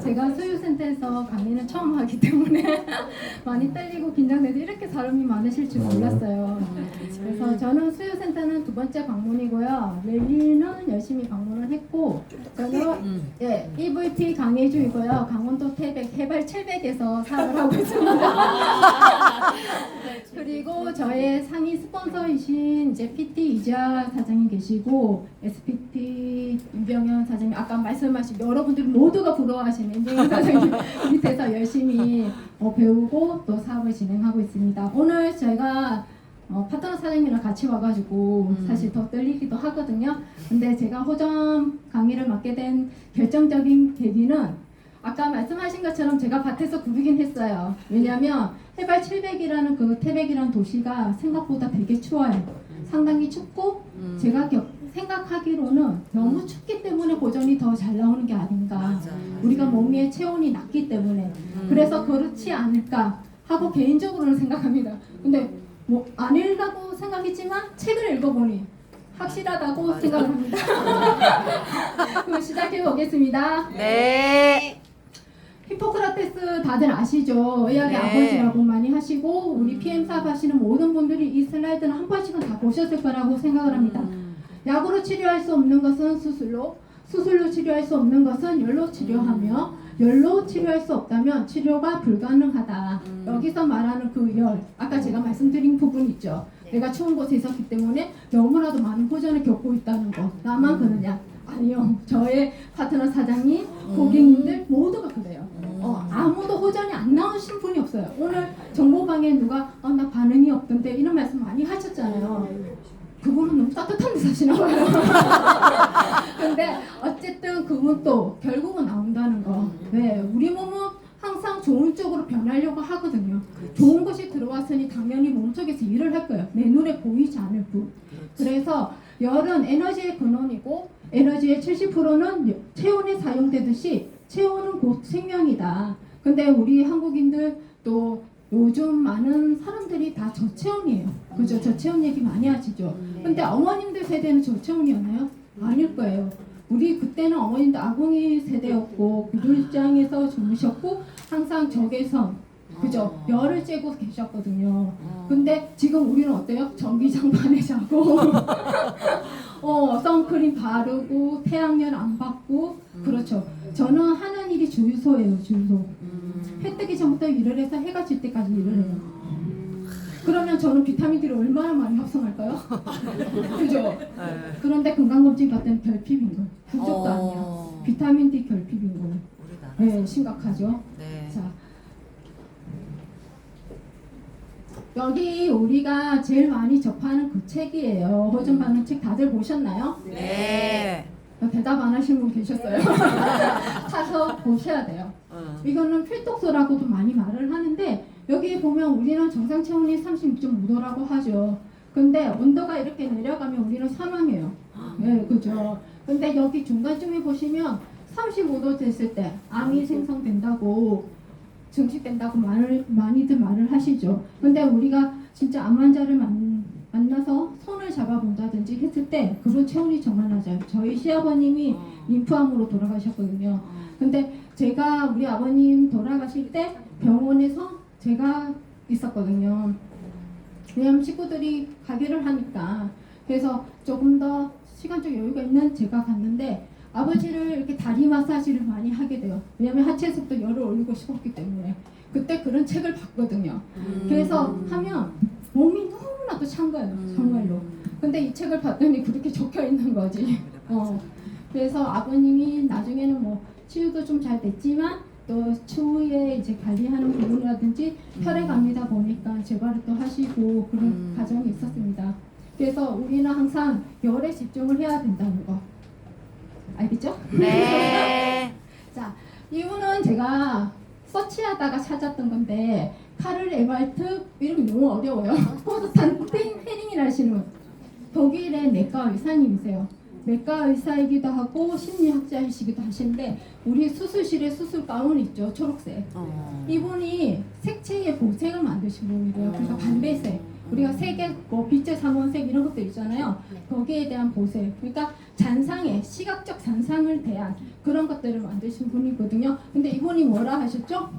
제가 수유센터에서 강의는 처음 하기 때문에 많이 떨리고 긴장돼서 이렇게 사람이 많으실 줄 몰랐어요. 그래서 저는 수유센터는 두 번째 방문이고요. 랠리는 열심히 방문을 했고, 저는 EVP 강의 중이고요. 강원도 태백 해발 700에서 사업을 하고 있습니다. 그리고 저의 상위 스폰서이신 이제 PT 이자 사장님 계시고 SPT 윤병현 사장님, 아까 말씀하신 여러분들이 모두가 부러워하시는 윤병현 사장님 밑에서 열심히 배우고 또 사업을 진행하고 있습니다. 오늘 저희가 파트너 사장님이랑 같이 와가지고 사실 더 떨리기도 하거든요. 근데 제가 호점 강의를 맡게 된 결정적인 계기는 아까 말씀하신 것처럼 제가 밭에서 구르긴 했어요. 왜냐하면 해발 700이라는 그 태백이라는 도시가 생각보다 되게 추워요. 상당히 춥고 제가 생각하기로는 너무 춥기 때문에 고전이 더 잘 나오는 게 아닌가. 우리가 몸의 체온이 낮기 때문에 그래서 그렇지 않을까 하고 개인적으로는 생각합니다. 근데 뭐 아니라고 생각했지만 책을 읽어보니 확실하다고 생각을 합니다. 그럼 시작해 보겠습니다. 네. 히포크라테스 다들 아시죠? 의학의 네. 아버지라고 많이 하시고 우리 PM 사업 하시는 모든 분들이 이 슬라이드는 한 번씩은 다 보셨을 거라고 생각을 합니다. 약으로 치료할 수 없는 것은 수술로, 수술로 치료할 수 없는 것은 열로 치료하며 열로 치료할 수 없다면 치료가 불가능하다. 여기서 말하는 그 열, 아까 제가 말씀드린 부분 있죠. 내가 추운 곳에 있었기 때문에 너무나도 많은 호전을 겪고 있다는 거. 나만 그러냐? 아니요. 저의 파트너 사장님, 고객님들 모두가 그래요. 아무도 호전이 안 나오신 분이 없어요. 오늘 정보방에 누가 나 반응이 없던데 이런 말씀 많이 하셨잖아요. 그분은 너무 따뜻한 데 사시나 봐요. 근데 어쨌든 그분도 결국은 나온다는 거. 네, 우리 몸은 항상 좋은 쪽으로 변하려고 하거든요. 좋은 것이 들어왔으니 당연히 몸속에서 일을 할 거예요. 내 눈에 보이지 않을 뿐. 그래서 열은 에너지의 근원이고 에너지의 70%는 체온에 사용되듯이 체온은 곧 생명이다. 근데 우리 한국인들 또 요즘 많은 사람들이 다 저체온이에요. 그죠? 저체온 얘기 많이 하시죠? 근데 어머님들 세대는 저체온이었나요? 아닐 거예요. 우리 그때는 어머님들 아궁이 세대였고 구들장에서 주무셨고 항상 적외선, 그죠? 열을 쬐고 계셨거든요. 근데 지금 우리는 어때요? 전기장판에 자고 선크림 바르고 태양열 안 받고 그렇죠. 저는 하는 일이 주유소예요. 주유소. 해 뜨기 전부터 일을 해서 해가 질 때까지 일을 해요. 그러면 저는 비타민 D를 얼마나 많이 합성할까요? 그죠? 그런데 건강검진 봤더니 결핍인 거. 부족도 아니야. 비타민 D 결핍인 거. 네, 심각하죠. 네. 자, 여기 우리가 제일 많이 접하는 그 책이에요. 호전 받는 책 다들 보셨나요? 네. 대답 안 하신 분 계셨어요. 사서 보셔야 돼요. 이거는 필독소라고도 많이 말을 하는데 여기 보면 우리는 정상 체온이 36.5도라고 하죠. 근데 온도가 이렇게 내려가면 우리는 사망해요. 네, 그죠. 근데 여기 중간쯤에 보시면 35도 됐을 때 암이 생성된다고 증식된다고 많이들 말을 하시죠. 근데 우리가 진짜 암 환자를 만나서 손을 잡아본다든지 했을 때 그분 체온이 정말 낮아요. 저희 시아버님이 림프암으로 돌아가셨거든요. 근데 제가 우리 아버님 돌아가실 때 병원에서 제가 있었거든요. 왜냐면 식구들이 가게를 하니까. 그래서 조금 더 시간적 여유가 있는 제가 갔는데 아버지를 이렇게 다리 마사지를 많이 하게 돼요. 왜냐면 하체에서부터 열을 올리고 싶었기 때문에. 그때 그런 책을 봤거든요. 그래서 하면 몸이 너무나도 찬 거예요. 정말로. 근데 이 책을 봤더니 그렇게 적혀 있는 거지. 그래서 아버님이 나중에는 뭐 치유도 좀 잘 됐지만 또 추후에 이제 관리하는 부분이라든지 혈액암이다 보니까 재발을 또 하시고 그런 과정이 있었습니다. 그래서 우리는 항상 열에 집중을 해야 된다는 거. 알겠죠? 네. 자, 이분은 제가 서치하다가 찾았던 건데 카를 에발트 이름이 너무 어려워요. 포스탄틴 헤링이라시는 분. 독일의 내과 의사님이세요. 내과 의사이기도 하고 심리학자이시기도 하신데 우리 수술실에 수술 가운 있죠, 초록색. 이분이 색채의 보색을 만드신 분이래요. 그러니까 반배색. 우리가 색의 뭐 빛의 삼원색 이런 것들 있잖아요. 거기에 대한 보색. 그러니까 잔상에 시각적 잔상을 대한 그런 것들을 만드신 분이거든요. 근데 이분이 뭐라 하셨죠?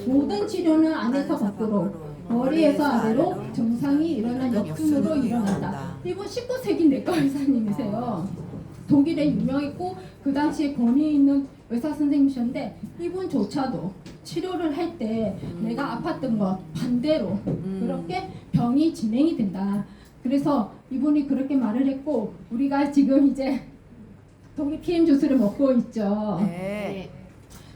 모든 치료는 안에서 밖으로, 머리에서 아래로 정상이 일어난 역순으로 일어난다. 이분 19세기 내과 의사님이세요. 독일에 유명했고 그 당시에 권위 있는 의사 선생님이셨는데 이분조차도 치료를 할 때 내가 아팠던 것 반대로 그렇게 병이 진행이 된다. 그래서 이분이 그렇게 말을 했고 우리가 지금 이제 독일 PM 주스를 먹고 있죠. 네.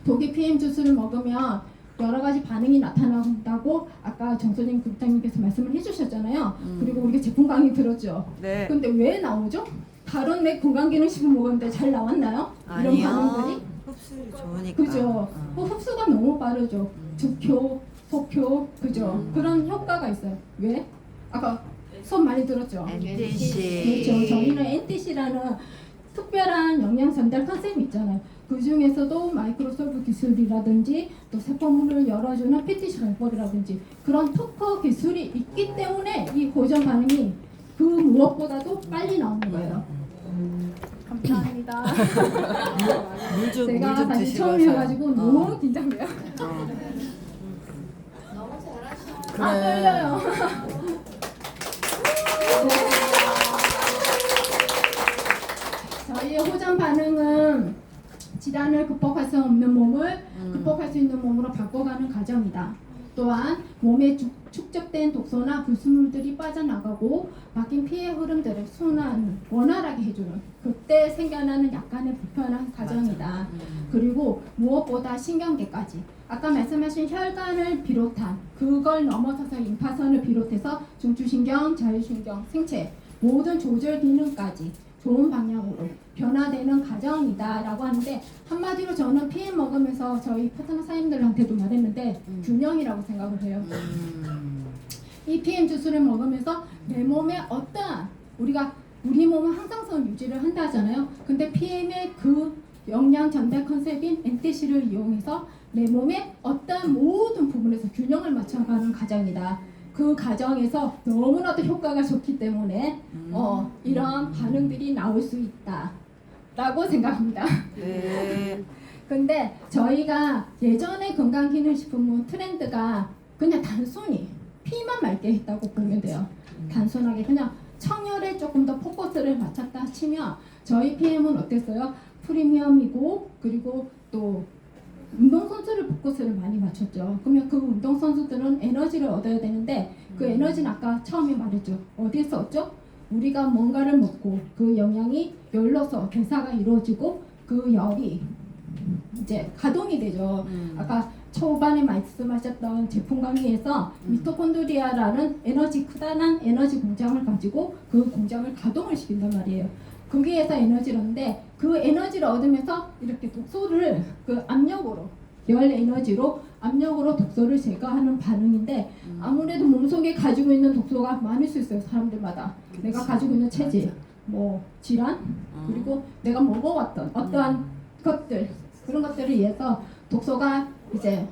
독일 PM 주스를 먹으면 여러 가지 반응이 나타난다고 아까 정소진 국장님께서 말씀을 해주셨잖아요. 그리고 우리가 제품 강의 들었죠. 네. 근데 왜 나오죠? 다른 내 건강기능식품 먹었는데 잘 나왔나요? 이런 아니요. 반응들이? 흡수율 좋으니까. 그죠? 흡수가 너무 빠르죠. 즉효, 속효, 그죠? 그런 효과가 있어요. 왜? 아까 수업 많이 들었죠? NTC. 그렇죠. 저희는 NTC라는 특별한 영양 전달 컨셉이 있잖아요. 그 중에서도 마이크로솔브 기술이라든지 또 세포물을 열어주는 PTC 방법이라든지 그런 특허 기술이 있기 때문에 이 고전 반응이 그 무엇보다도 빨리 나오는 거예요. 감사합니다. 물좀 제가 물좀 다시 드시고 처음이어가지고 하세요. 너무 긴장돼요. 그래. 아, 떨려요. 저희의 호전 반응은 질환을 극복할 수 없는 몸을 극복할 수 있는 몸으로 바꿔가는 과정이다. 또한 몸에 축적된 독소나 불순물들이 빠져나가고 막힌 피해 흐름들을 원활하게 해주는 그때 생겨나는 약간의 불편한 과정이다. 그리고 무엇보다 신경계까지 아까 말씀하신 혈관을 비롯한 그걸 넘어서서 임파선을 비롯해서 중추신경, 자율신경, 생체 모든 조절 기능까지 좋은 방향으로 변화되는 과정이다 라고 하는데 한마디로 저는 PM 먹으면서 저희 파트너 사님들한테도 말했는데 균형이라고 생각을 해요. 이 PM 주스를 먹으면서 내 몸에 어떠한 우리 몸은 항상성 유지를 한다 하잖아요. 근데 PM의 그 영양 전달 컨셉인 NTC를 이용해서 내 몸에 어떠한 모든 부분에서 균형을 맞춰가는 과정이다. 그 과정에서 너무나도 효과가 좋기 때문에 이러한 반응들이 나올 수 있다 라고 생각합니다. 네. 근데 저희가 예전에 건강기능식품 트렌드가 그냥 단순히 피만 맑게 했다고 보면 돼요. 단순하게 그냥 청열에 조금 더 포커스를 맞췄다 치면 저희 PM은 어땠어요? 프리미엄이고 그리고 또 운동선수를 포커스를 많이 맞췄죠. 그러면 그 운동선수들은 에너지를 얻어야 되는데 그 에너지는 아까 처음에 말했죠. 어디에서 얻죠? 우리가 뭔가를 먹고 그 영양이 열로서 대사가 이루어지고 그 열이 이제 가동이 되죠. 아까 초반에 말씀하셨던 제품 강의에서 미토콘드리아라는 크다란 에너지 공장을 가지고 그 공장을 가동을 시킨단 말이에요. 거기에서 에너지를 얻는데 그 에너지를 얻으면서 이렇게 독소를 그 압력으로 열 에너지로 압력으로 독소를 제거하는 반응인데 아무래도 몸속에 가지고 있는 독소가 많을 수 있어요. 사람들마다 내가 가지고 있는 체질, 뭐 질환 그리고 내가 먹어왔던 어떠한 것들 그런 것들을 위해서 독소가 이제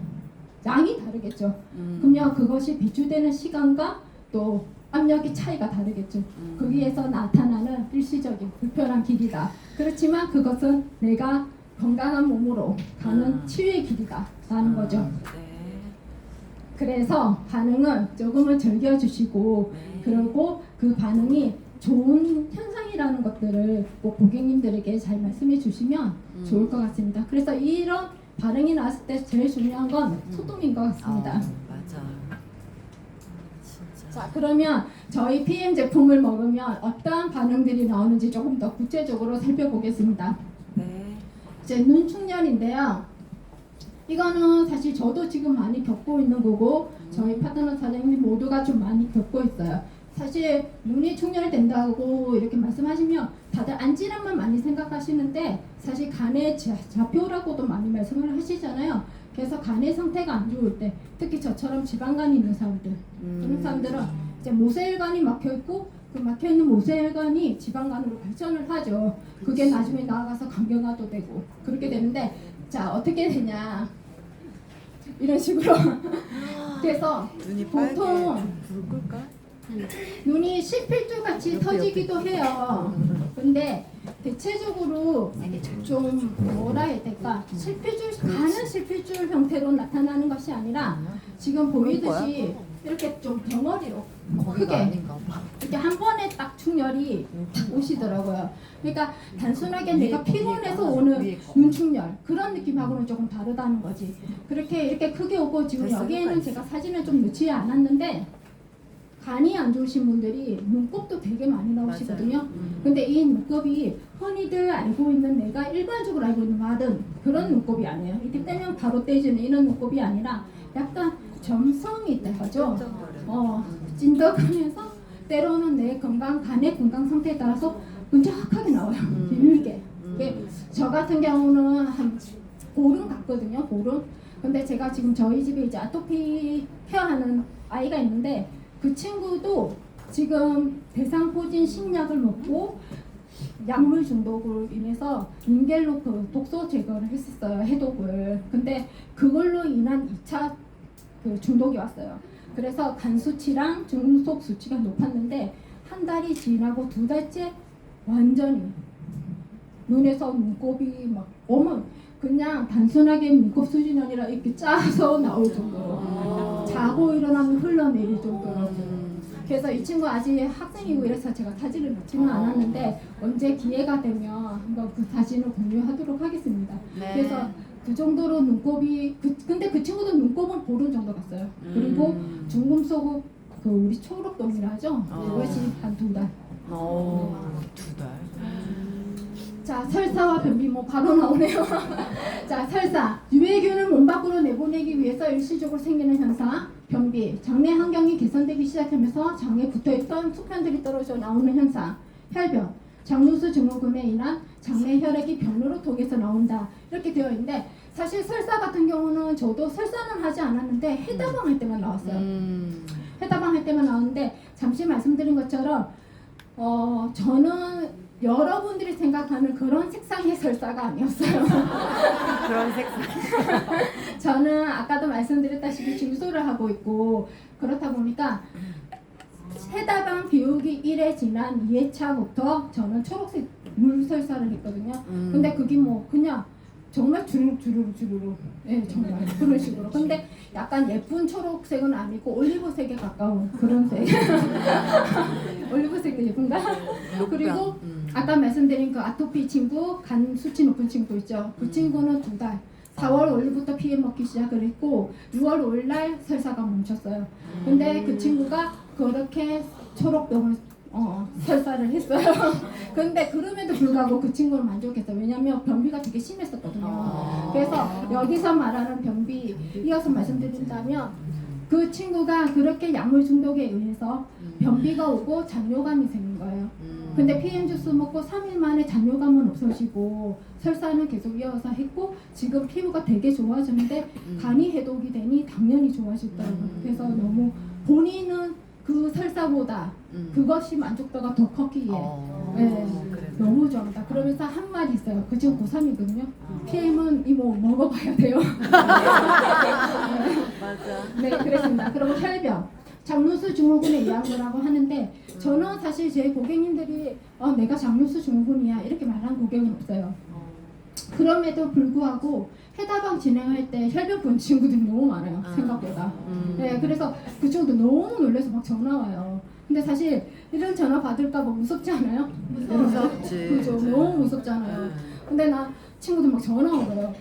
양이 다르겠죠. 그러면 그것이 배출되는 시간과 또 압력의 차이가 다르겠죠. 거기에서 나타나는 일시적인 불편한 길이다. 그렇지만 그것은 내가 건강한 몸으로 가는 치유의 길이다 라는 거죠. 네. 그래서 반응은 조금은 즐겨주시고 그리고 그 반응이 좋은 현상이라는 것들을 꼭 고객님들에게 잘 말씀해 주시면 좋을 것 같습니다. 그래서 이런 반응이 나왔을 때 제일 중요한 건 소통인 것 같습니다. 맞아. 진짜. 자, 그러면 저희 PM 제품을 먹으면 어떠한 반응들이 나오는지 조금 더 구체적으로 살펴보겠습니다. 네. 이제 눈 충혈인데요. 이거는 사실 저도 지금 많이 겪고 있는 거고 저희 파트너 사장님 모두가 좀 많이 겪고 있어요. 사실 눈이 충혈된다고 이렇게 말씀하시면 다들 안질환만 많이 생각하시는데 사실 간의 좌표라고도 많이 말씀을 하시잖아요. 그래서 간의 상태가 안 좋을 때 특히 저처럼 지방간이 있는 사람들 그런 사람들은 이제 모세혈관이 막혀있고 그 막혀있는 모세혈관이 지방간으로 발전을 하죠. 그게 나중에 나아가서 간경화도 되고 그렇게 되는데 자 어떻게 되냐 이런 식으로 그래서 눈이 빨개. 보통 불 끌까? 눈이 실필줄 같이 터지기도 해요. 근데 대체적으로 좀 뭐라 해야 될까? 가는 실핏줄 형태로 나타나는 것이 아니라 지금 보이듯이 이렇게 좀 덩어리로 크게 이렇게 한 번에 딱 충혈이 오시더라고요. 그러니까 단순하게 내가 피곤해서 오는 윤충혈 그런 느낌하고는 조금 다르다는 거지. 그렇게 이렇게 크게 오고 지금 여기에는 제가 사진을 좀 넣지 않았는데 간이 안 좋으신 분들이 눈곱도 되게 많이 나오시거든요. 근데 이 눈곱이 흔히들 알고 있는 내가 일반적으로 알고 있는 마른 그런 눈곱이 아니에요. 이렇게 떼면 바로 떼지는 이런 눈곱이 아니라 약간 점성이 있다 거죠. 찐덕하면서 때로는 내 간의 건강 상태에 따라서 끈적하게 나와요. 길게. 저 같은 경우는 한 보름 갔거든요. 보름. 근데 제가 지금 저희 집에 이제 아토피 케어하는 아이가 있는데 그 친구도 지금 대상포진 신약을 먹고 약물 중독으로 인해서 링겔로크 독소 제거를 했었어요. 해독을. 근데 그걸로 인한 2차 그 중독이 왔어요. 그래서 간 수치랑 중속 수치가 높았는데 한 달이 지나고 2달째 완전히 눈에서 눈곱이 막 오면 그냥 단순하게 눈곱 수준이 아니라 이렇게 짜서 나올 정도로 자고 일어나면 흘러내릴 정도로. 그래서 이 친구 아직 학생이고 이래서 제가 사진을 넣지는 않았는데 언제 기회가 되면 한번 그 사진을 공유하도록 하겠습니다. 네. 그래서 그 정도로 눈곱이 근데 그 친구도 눈곱은 보름 정도 갔어요. 그리고 중금속 그 우리 초록동이라 하죠. 그것이 한 2달. 2달. 자, 설사와 변비 뭐 바로 나오네요. 자, 설사. 유해균을 몸 밖으로 내보내기 위해서 일시적으로 생기는 현상. 변비. 장내 환경이 개선되기 시작하면서 장에 붙어있던 수편들이 떨어져 나오는 현상. 혈변. 장누수 증후군에 인한 장내 혈액이 변으로 통해서 나온다. 이렇게 되어 있는데 사실 설사 같은 경우는 저도 설사는 하지 않았는데 해다방 할 때만 나왔어요. 해다방 할 때만 나왔는데 잠시 말씀드린 것처럼 저는 여러분들이 생각하는 그런 색상의 설사가 아니었어요. 그런 색상. 저는 아까도 말씀드렸다시피 중소를 하고 있고 그렇다 보니까 해다방 비우기 1회 지난 2회차부터 저는 초록색 물설사를 했거든요. 근데 그게 뭐 그냥 정말 주르르 예, 정말 그런 식으로. 근데 약간 예쁜 초록색은 아니고 올리브색에 가까운 그런 색. 올리브색도 예쁜가? 그리고 아까 말씀드린 그 아토피 친구, 간 수치 높은 친구 있죠. 그 친구는 2달. 4월 5일부터 피해 먹기 시작을 했고 6월 5일날 설사가 멈췄어요. 근데 그 친구가 그렇게 초록병을 설사를 했어요. 근데 그럼에도 불구하고 그 친구는 만족했어요. 왜냐하면 변비가 되게 심했었거든요. 그래서 여기서 말하는 변비 이어서 말씀드린다면 그 친구가 그렇게 약물 중독에 의해서 변비가 오고 잔뇨감이 생긴 거예요. 근데 PM 주스 먹고 3일 만에 잔뇨감은 없어지고 설사는 계속 이어서 했고 지금 피부가 되게 좋아졌는데 간이 해독이 되니 당연히 좋아졌더라고요. 그래서 너무 본인은 그 설사보다 그것이 만족도가 더 컸기에 네, 너무 좋아합니다. 그러면서 한 말이 있어요. 그 지금 고3이거든요. PM은 이모 먹어봐야 돼요. 맞아. 네, 그랬습니다. 그리고 혈변. 장누수 증후군에 의한 거라고 하는데 저는 사실 제 고객님들이 내가 장누수 증후군이야 이렇게 말하는 고객은 없어요. 그럼에도 불구하고 해다방 진행할 때 혈변 본 친구들이 너무 많아요. 생각보다. 네, 그래서 그 친구도 너무 놀라서 막 전화 와요. 근데 사실 이런 전화 받을까 봐 무섭지 않아요? 무섭지. 그죠? 너무 무섭잖아요. 근데 나 친구들 막 전화 오고요.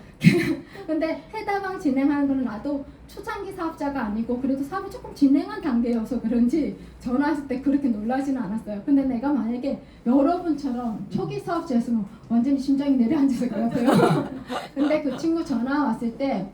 근데 해다방 진행하는 거는 나도 초창기 사업자가 아니고 그래도 사업을 조금 진행한 단계여서 그런지 전화했을 때 그렇게 놀라지는 않았어요. 근데 내가 만약에 여러분처럼 초기 사업자였으면 완전히 심장이 내려앉을 것 같아요. 근데 그 친구 전화 왔을 때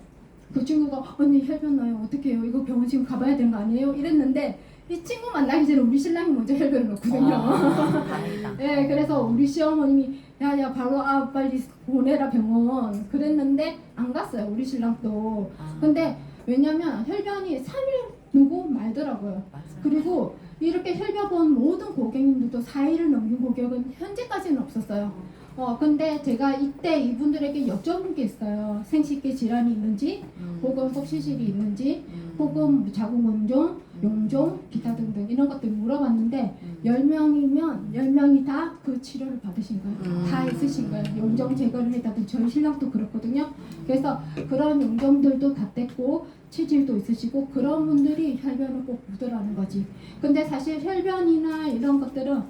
그 친구가 언니 혈변 나요 어떻게 해요? 이거 병원 지금 가봐야 되는 거 아니에요? 이랬는데 이 친구 만나기 전에 우리 신랑이 먼저 혈변을 넣거든요. 다행이다. 네, 그래서 우리 시어머님이 야야 바로 빨리 보내라 병원 그랬는데 안 갔어요. 우리 신랑도. 근데 왜냐면 혈변이 3일 두고 말더라고요. 맞아. 그리고 이렇게 혈변 본 모든 고객님들도 4일을 넘긴 고객은 현재까지는 없었어요. 근데 제가 이때 이분들에게 여쭤본 게 있어요. 생식기 질환이 있는지, 혹은 속시실이 있는지, 혹은 자궁 운종, 용종, 기타 등등 이런 것들 물어봤는데 10명이면 10명이 다 그 치료를 받으신 거예요. 다 있으신 거예요. 용종 제거를 했다든지 저희 신랑도 그렇거든요. 그래서 그런 용종들도 다 뗐고 치질도 있으시고 그런 분들이 혈변을 꼭 묻으라는 거지. 근데 사실 혈변이나 이런 것들은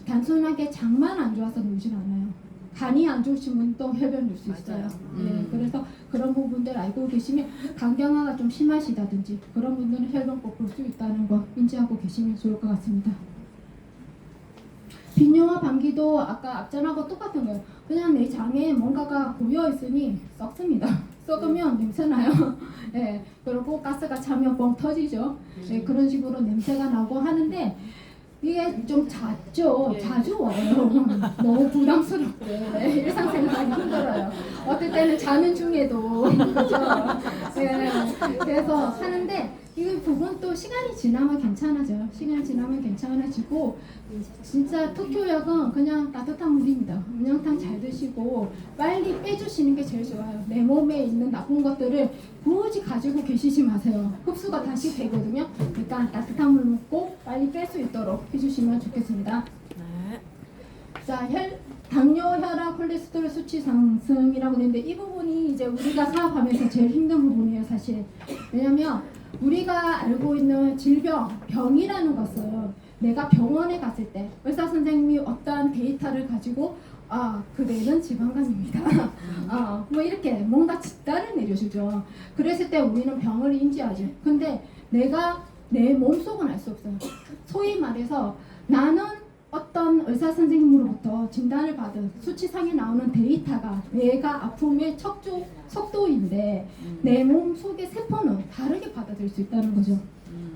단순하게 장만 안 좋아서 누진 않아요. 간이 안 좋으신 분도 혈변 줄 수 있어요. 예, 그래서 그런 부분들 알고 계시면 간경화가 좀 심하시다든지 그런 분들은 혈변 꼭 볼 수 있다는 거 인지하고 계시면 좋을 것 같습니다. 빈뇨와 방귀도 아까 앞전하고 똑같은 거예요. 그냥 내 장에 뭔가가 고여 있으니 썩습니다. 썩으면 냄새나요. 예, 그리고 가스가 차면 뻥 터지죠. 예, 그런 식으로 냄새가 나고 하는데 이게 좀 잦죠. 자주 와요. 너무 부담스럽게 일상생활이 힘들어요. 어떨 때는 자는 중에도 그죠. 예, 그래서 하는데 이 부분 또 시간이 지나면 괜찮아져요. 시간이 지나면 괜찮아지고 진짜 특효약은 그냥 따뜻한 물입니다. 음양탕 잘 드시고 빨리 빼주시는 게 제일 좋아요. 내 몸에 있는 나쁜 것들을 굳이 가지고 계시지 마세요. 흡수가 다시 되거든요. 그러니까 따뜻한 물 먹고 빨리 뺄 수 있도록 해주시면 좋겠습니다. 네. 자, 당뇨, 혈압, 콜레스테롤 수치 상승이라고 되는데 이 부분이 이제 우리가 사업하면서 제일 힘든 부분이에요, 사실. 왜냐면 우리가 알고 있는 질병, 병이라는 것은 내가 병원에 갔을 때 의사 선생님이 어떠한 데이터를 가지고 그대는 지방간입니다. 뭐 이렇게 뭔가 진단을 내려주죠. 그랬을 때 우리는 병을 인지하죠. 근데 내가 내 몸속은 알 수 없어요. 소위 말해서 나는 어떤 의사 선생님으로부터 진단을 받은 수치상에 나오는 데이터가 내가 아픔의 척도인데 내 몸 속의 세포는 다르게 받아들일 수 있다는 거죠.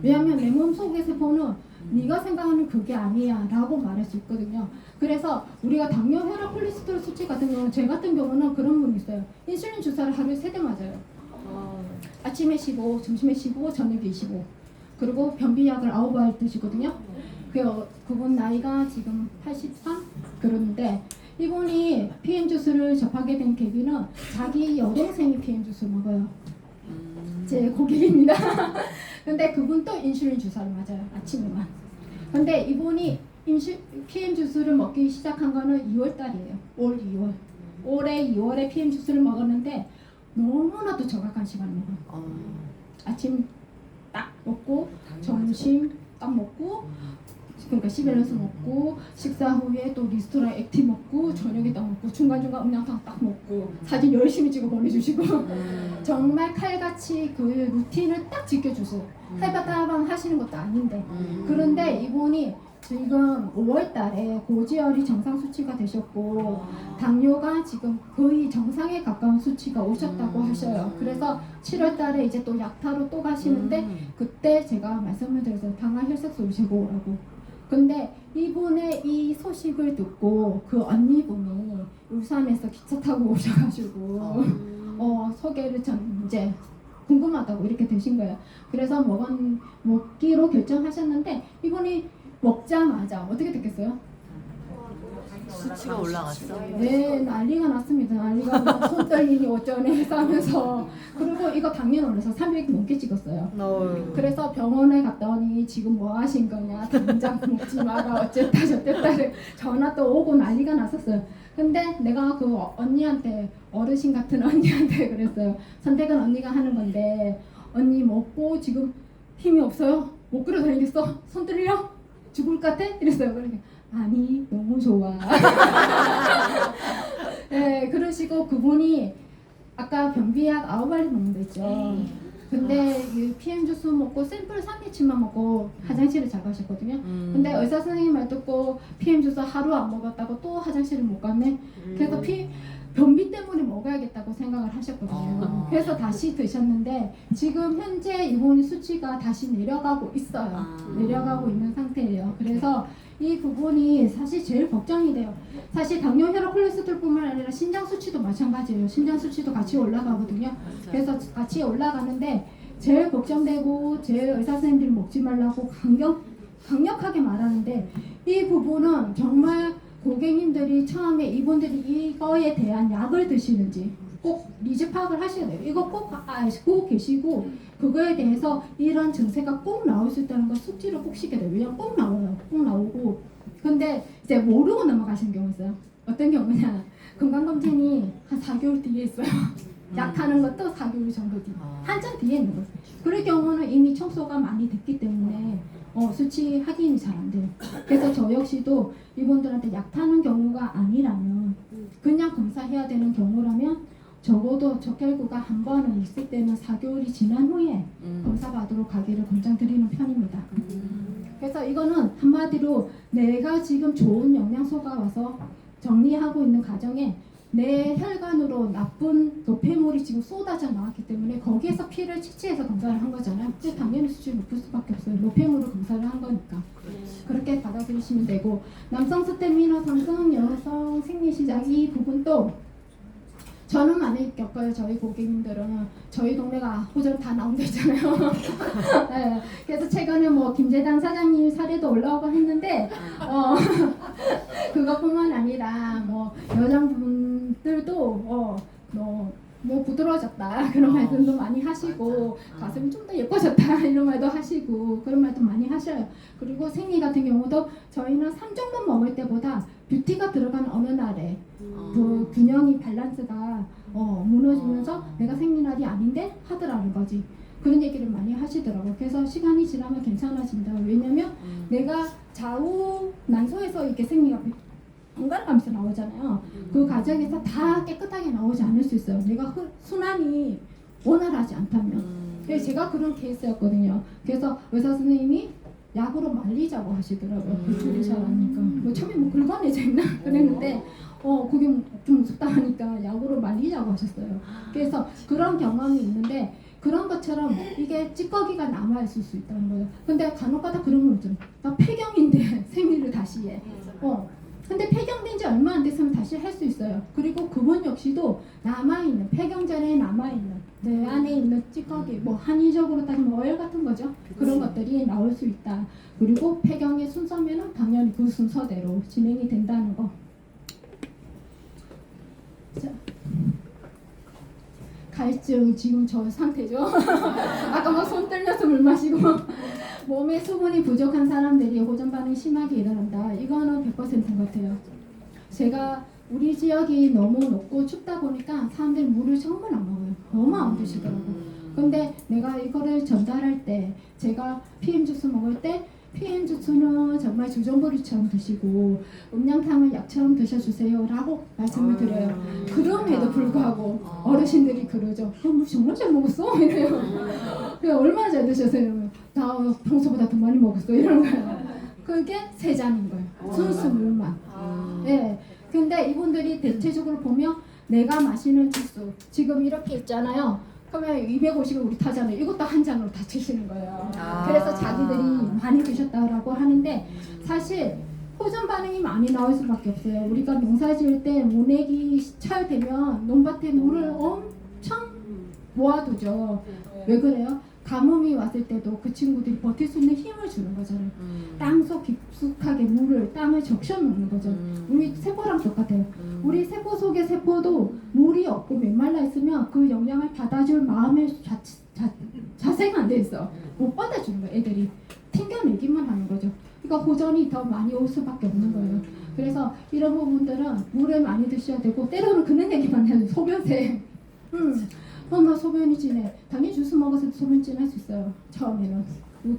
왜냐하면 내 몸 속의 세포는 네가 생각하는 그게 아니야 라고 말할 수 있거든요. 그래서 우리가 당뇨, 혈압, 콜레스테롤 수치 같은 경우는 제 같은 경우는 그런 분이 있어요. 인슐린 주사를 하루에 3대 맞아요. 아침에 15, 점심에 15, 저녁에 25. 그리고 변비약을 9알 드시거든요. 그분 나이가 지금 83? 그러는데 이분이 PM 주스를 접하게 된 계기는 자기 여동생이 PM 주스 먹어요. 제 고객입니다. 근데 그분도 인슐린 주사를 맞아요. 아침에만. 근데 이분이 PM 주스를 먹기 시작한 거는 2월 달이에요. 올 2월. 올해 2월에 PM 주스를 먹었는데 너무나도 정확한 시간을 먹어요. 아침 딱 먹고 점심 딱 먹고 그러니까 시밸런스 먹고 식사 후에 또 리스토랑 액티 먹고 저녁에 딱 먹고 중간중간 음량탕 딱 먹고 사진 열심히 찍어 보내주시고 정말 칼같이 그 루틴을 딱 지켜주세요. 해바타방 하시는 것도 아닌데 그런데 이분이 지금 5월 달에 고지혈이 정상 수치가 되셨고 당뇨가 지금 거의 정상에 가까운 수치가 오셨다고 하셔요. 그래서 7월 달에 이제 또 약타로 또 가시는데 그때 제가 말씀을 드렸어요. 당화 혈색소 오시고 오라고. 근데 이분의 이 소식을 듣고 그 언니분이 울산에서 기차 타고 오셔가지고 소개를 전 이제 궁금하다고 이렇게 되신 거예요. 그래서 먹기로 결정하셨는데 이분이 먹자마자 어떻게 됐겠어요? 수치가 올라갔어? 네, 난리가 났습니다. 난리가 나서 손 떨리니 어쩌네 해서 하면서 그리고 이거 당뇨 올라서 300 넘게 찍었어요. 그래서 병원에 갔더니 지금 뭐 하신 거냐 당장 먹지 마라 어쨌다 저쨌다 전화 또 오고 난리가 났었어요. 근데 내가 그 언니한테 어르신 같은 언니한테 그랬어요. 선택은 언니가 하는 건데 언니 먹고 지금 힘이 없어요? 못 끌어 다니겠어? 손 떨려? 죽을 것 같아? 이랬어요. 그러니까 아니 너무 좋아. 네, 그러시고 그분이 아까 변비약 9알이 먹는 거 있죠. 근데 이 PM 주스 먹고 샘플 3개치만 먹고 화장실을 잘 가셨거든요. 근데 의사 선생님 말 듣고 PM 주스 하루 안 먹었다고 또 화장실을 못 갔네. 그래서 변비 때문에 먹어야겠다고 생각을 하셨거든요. 그래서 다시 드셨는데 지금 현재 이분 수치가 다시 내려가고 있어요. 내려가고 있는 상태예요. 그래서 이 부분이 사실 제일 걱정이 돼요. 사실 당뇨, 혈압, 콜레스테롤뿐만 아니라 신장 수치도 마찬가지예요. 신장 수치도 같이 올라가거든요. 그래서 같이 올라가는데 제일 걱정되고 제일 의사 선생님들이 먹지 말라고 강력하게 말하는데 이 부분은 정말 고객님들이 처음에 이분들이 이거에 대한 약을 드시는지 꼭 리즈 파악을 하셔야 돼요. 이거 꼭 알고 계시고 그거에 대해서 이런 증세가 꼭 나올 수 있다는 걸 숙지를 꼭 시켜야 돼요. 왜냐면 꼭 나와요. 꼭 나오고 근데 이제 모르고 넘어가시는 경우 있어요. 어떤 경우냐 건강검진이 한 4개월 뒤에 있어요. 약하는 것도 4개월 정도 뒤 한참 뒤에 있는 거예요. 그럴 경우는 이미 청소가 많이 됐기 때문에 수치 확인이 잘 안 돼요. 그래서 저 역시도 이분들한테 약 타는 경우가 아니라면 그냥 검사해야 되는 경우라면 적어도 적혈구가 한 번은 있을 때는 4개월이 지난 후에 검사 받으러 가기를 권장드리는 편입니다. 그래서 이거는 한마디로 내가 지금 좋은 영양소가 와서 정리하고 있는 과정에 내 혈관으로 나쁜 노폐물이 지금 쏟아져 나왔기 때문에 거기에서 피를 채취해서 검사를 한 거잖아요. 근데 당연히 수준이 높을 수밖에 없어요. 노폐물을 검사를 한 거니까. 그렇게 받아들이시면 되고 남성 스태미너 상승, 여성 생리시작 이 부분도 저는 많이 겪어요. 저희 고객님들은 저희 동네가 호전 다 나온다 했잖아요. 네, 그래서 최근에 뭐 김재단 사장님 사례도 올라오고 했는데 그것뿐만 아니라 뭐 여자분들도 뭐 부드러워졌다 그런 말들도 많이 하시고 가슴이 좀 더 예뻐졌다 이런 말도 하시고 그런 말도 많이 하셔요. 그리고 생리 같은 경우도 저희는 3종만 먹을 때보다 뷰티가 들어간 어느 날에 그 균형이 밸런스가 무너지면서 내가 생리날이 아닌데 하더라는 거지. 그런 얘기를 많이 하시더라고요. 그래서 시간이 지나면 괜찮아진다. 왜냐면 내가 좌우 난소에서 이렇게 생리가 번갈아가면서 나오잖아요. 그 과정에서 다 깨끗하게 나오지 않을 수 있어요. 내가 순환이 원활하지 않다면. 그래서 제가 그런 케이스였거든요. 그래서 의사 선생님이 약으로 말리자고 하시더라고요. 배출이 잘 안 하니까. 뭐 처음에 뭐 긁어내자 했나 그랬는데 그게 좀 무섭다 하니까 약으로 말리자고 하셨어요. 그래서 그런 경험이 있는데 그런 것처럼 이게 찌꺼기가 남아있을 수 있다는 거예요. 근데 간혹가다 그런 거 있잖아요. 나 폐경인데 생리를 다시 해. 근데 폐경된 지 얼마 안 됐으면 다시 할 수 있어요. 그리고 그분 역시도 남아있는 폐경 전에 남아있는 내 안에 있는 찌꺼기 뭐 한의적으로 따지면 오열 같은 거죠. 그런 것들이 나올 수 있다. 그리고 폐경의 순서면은 당연히 그 순서대로 진행이 된다는 거. 자, 갈증 지금 저 상태죠. 아까 막 손 떨려서 물 마시고 몸에 수분이 부족한 사람들이 호전 반응이 심하게 일어난다. 이거는 100%인 것 같아요. 제가 우리 지역이 너무 높고 춥다 보니까 사람들이 물을 정말 안 먹어요. 너무 안 드시더라고요. 근데 내가 이거를 전달할 때 제가 PM 주스 먹을 때 PM 주스는 정말 주전부리처럼 드시고 음량탕을 약처럼 드셔주세요 라고 말씀을 드려요. 그럼에도 불구하고 어르신들이 그러죠. 뭐 정말 잘 먹었어? 이래요. 얼마나 잘 드셨어요? 나 평소보다 더 많이 먹었어 이런 거예요. 그게 세 잔인 거예요. 순수 물만. 네. 근데 이분들이 대체적으로 보면 내가 마시는 주스 지금 이렇게 있잖아요. 그러면 250을 우리 타잖아요. 이것도 한 잔으로 다 드시는 거예요. 그래서 자기들이 많이 드셨다라고 하는데 사실 호전 반응이 많이 나올 수밖에 없어요. 우리가 농사 지을 때 모내기 철 되면 논밭에 물을 엄청 모아두죠. 왜 그래요? 가뭄이 왔을 때도 그 친구들이 버틸 수 있는 힘을 주는 거잖아요. 땅속 깊숙하게 물을 땅을 적셔 놓는 거죠. 우리 세포랑 똑같아요. 우리 세포 속의 세포도 물이 없고 메말라 있으면 그 영향을 받아줄 마음의 자세가 안 돼 있어. 못 받아주는 거예요. 애들이 튕겨내기만 하는 거죠. 그러니까 호전이 더 많이 올 수밖에 없는 거예요. 그래서 이런 부분들은 물을 많이 드셔야 되고 때로는 그런 얘기만 해요. 소변세. 나 소변이 진해. 당연히 주스 먹어서 소변 진할 수 있어요. 처음에는.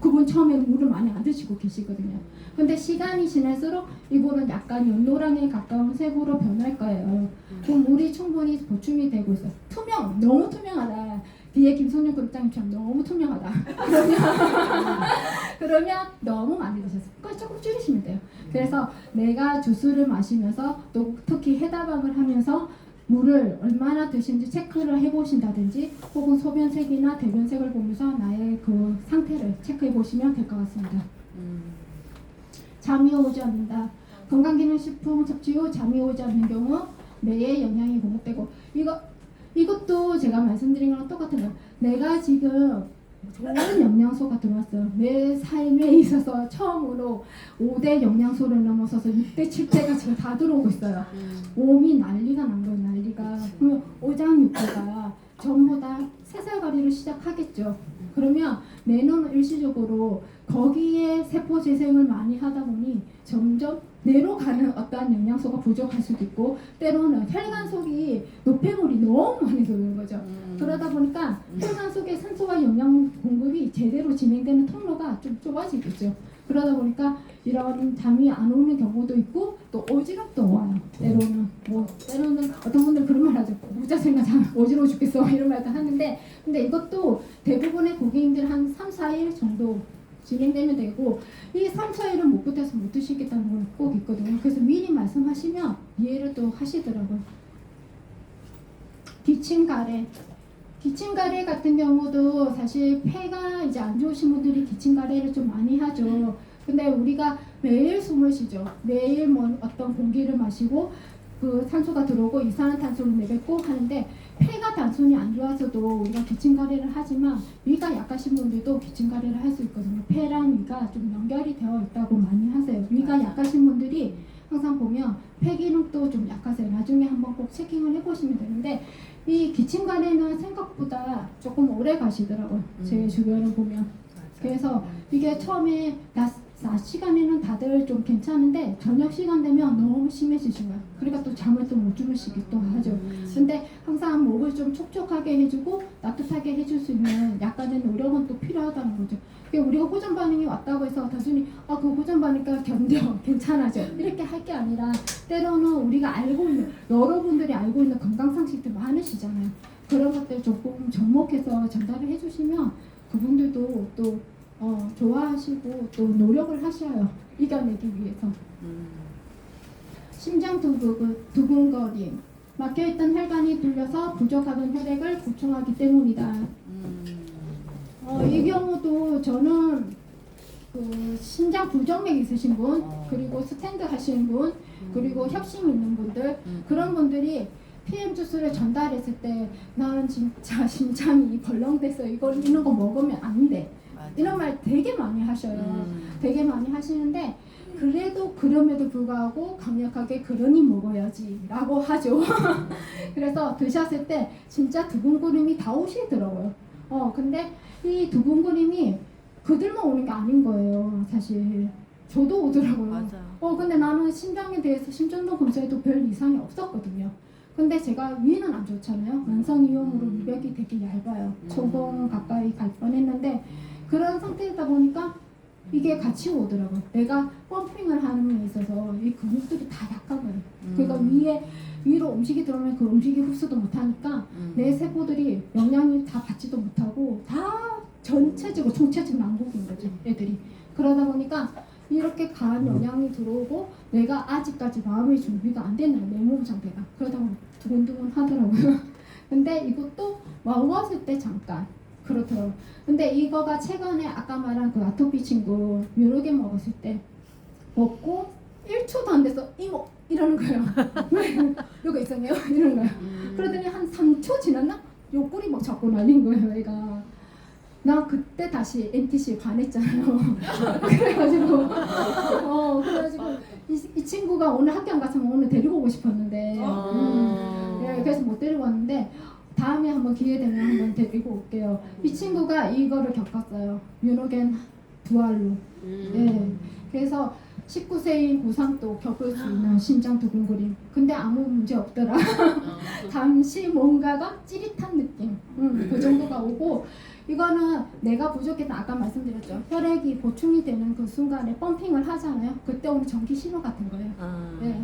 그분 처음에는 물을 많이 안 드시고 계시거든요. 근데 시간이 지날수록 이분은 약간 연노랑에 가까운 색으로 변할 거예요. 그 물이 충분히 보충이 되고 있어요. 투명, 너무 투명하다. 뒤에 김성윤 그룹장님처럼 너무 투명하다. 그러면 너무 많이 드셨어요. 그걸 조금 줄이시면 돼요. 그래서 내가 주스를 마시면서 또 특히 해다방을 하면서 물을 얼마나 드시는지 체크를 해보신다든지 혹은 소변색이나 대변색을 보면서 나의 그 상태를 체크해 보시면 될 것 같습니다. 잠이 오지 않는다. 건강기능식품 섭취 후 잠이 오지 않는 경우 뇌에 영향이 공급되고 이것도 제가 말씀드린 거랑 똑같은 거예요. 내가 지금 좋은 영양소가 들어왔어요. 내 삶에 있어서 처음으로 5대 영양소를 넘어서서 6대, 7대가 지금 다 들어오고 있어요. 몸이 난리가 난 거예요. 난리가. 그러면 오장 영양육부가 전부 다 새살가리를 시작하겠죠. 그러면 뇌는 일시적으로 거기에 세포 재생을 많이 하다 보니 점점 뇌로 가는 어떠한 영양소가 부족할 수도 있고, 때로는 혈관 속이 노폐물이 너무 많이 도는 거죠. 그러다 보니까 혈관 속에 산소와 영양 공급이 제대로 진행되는 통로가 좀 좁아지겠죠. 그러다 보니까 이런 잠이 안 오는 경우도 있고, 또 어지럽도 와요. 때로는 어떤 분들 그런 말 하죠. 무자생가 잠 어지러워 죽겠어 이런 말도 하는데, 근데 이것도 대부분의 고객님들 한 3, 4일 정도 진행되면 되고, 이 3, 4일은 못 버텨서 못 드시겠다는 건 꼭 있거든요. 그래서 미리 말씀하시면 이해를 또 하시더라고요. 기침가래 같은 경우도 사실 폐가 이제 안 좋으신 분들이 기침가래를 좀 많이 하죠. 근데 우리가 매일 숨을 쉬죠. 매일 뭐 어떤 공기를 마시고 그 산소가 들어오고 이산화탄소를 내뱉고 하는데, 폐가 단순히 안 좋아서도 우리가 기침가래를 하지만 위가 약하신 분들도 기침가래를 할 수 있거든요. 폐랑 위가 좀 연결이 되어 있다고 많이 하세요. 위가 약하신 분들이 항상 보면 폐 기능도 좀 약하세요. 나중에 한번 꼭 체킹을 해보시면 되는데, 이 기침가래는 생각보다 조금 오래 가시더라고요. 제 주변을 보면. 그래서 이게 처음에 낮 시간에는 다들 좀 괜찮은데 저녁 시간 되면 너무 심해지신 거예요. 그러니까 또 잠을 또 못 주무시기도 하죠. 근데 항상 목을 좀 촉촉하게 해주고 따뜻하게 해줄 수 있는 약간의 노력은 또 필요하다는 거죠. 그러니까 우리가 호전 반응이 왔다고 해서 단순히 그 호전 반응이니까 견뎌 괜찮아져 이렇게 할 게 아니라, 때로는 우리가 알고 있는, 여러분들이 알고 있는 건강 상식들 많으시잖아요. 그런 것들 조금 접목해서 전달을 해주시면 그분들도 또 좋아하시고 또 노력을 하셔요. 이겨내기 위해서. 심장 두근거림, 막혀있던 혈관이 뚫려서 부족하던 혈액을 보충하기 때문이다. 이 경우도 저는 그 심장 부정맥 있으신 분, 그리고 스탠드 하시는 분, 그리고 협심 있는 분들, 그런 분들이 PM 주스를 전달했을 때 나는 진짜 심장이 벌렁대서 이런 거 먹으면 안 돼. 이런 말 되게 많이 하셔요. 되게 많이 하시는데, 그래도 그럼에도 불구하고 강력하게 그러니 먹어야지 라고 하죠. 그래서 드셨을 때 진짜 두근거림이 다 오시더라고요. 근데 이 두근거림이 그들만 오는 게 아닌 거예요. 사실 저도 오더라고요. 맞아요. 근데 나는 심장에 대해서 심전도 검사에도 별 이상이 없었거든요. 근데 제가 위는 안 좋잖아요. 만성이염으로 미백이 되게 얇아요. 초봉 가까이 갈 뻔했는데, 그런 상태이다 보니까 이게 같이 오더라고요. 내가 펌핑을 하는 데 있어서 이 근육들이 다 약한 거예요. 그러니까 위로 음식이 들어오면 그 음식이 흡수도 못하니까 내 세포들이 영양을 다 받지도 못하고 다 전체적으로 총체적 난국인 거죠, 애들이. 그러다 보니까 이렇게 강한 영향이 들어오고 내가 아직까지 마음의 준비가 안 되는 내 몸 상태가. 그러다 보니 두근두근 하더라고요. 근데 이것도 먹었을 때 잠깐 그렇더라고요. 근데 이거가 최근에 아까 말한 그 아토피 친구 뮤로겐 먹었을 때 먹고 1초도 안 돼서 이모 이러는 거예요. 왜? 이거 이상해요? 이러는 거예요. 그러더니 한 3초 지났나? 옆구리 막 잡고 날린 거예요, 얘가. 나 그때 다시 NTC에 반했잖아요. 그래가지고 이 친구가 오늘 학교 안 갔으면 오늘 데리고 오고 싶었는데 그래서 못 데리고 왔는데, 다음에 한번 기회 되면 한번 데리고 올게요. 이 친구가 이거를 겪었어요. 뮤로겐 두알로. 네. 그래서 19세인 고상도 겪을 수 있는 심장 두근거림. 근데 아무 문제 없더라. 잠시 뭔가가 찌릿한 느낌. 그 정도가 오고, 이거는 내가 부족해서 아까 말씀드렸죠. 혈액이 보충이 되는 그 순간에 펌핑을 하잖아요. 그때 오는 전기 신호 같은 거예요. 네.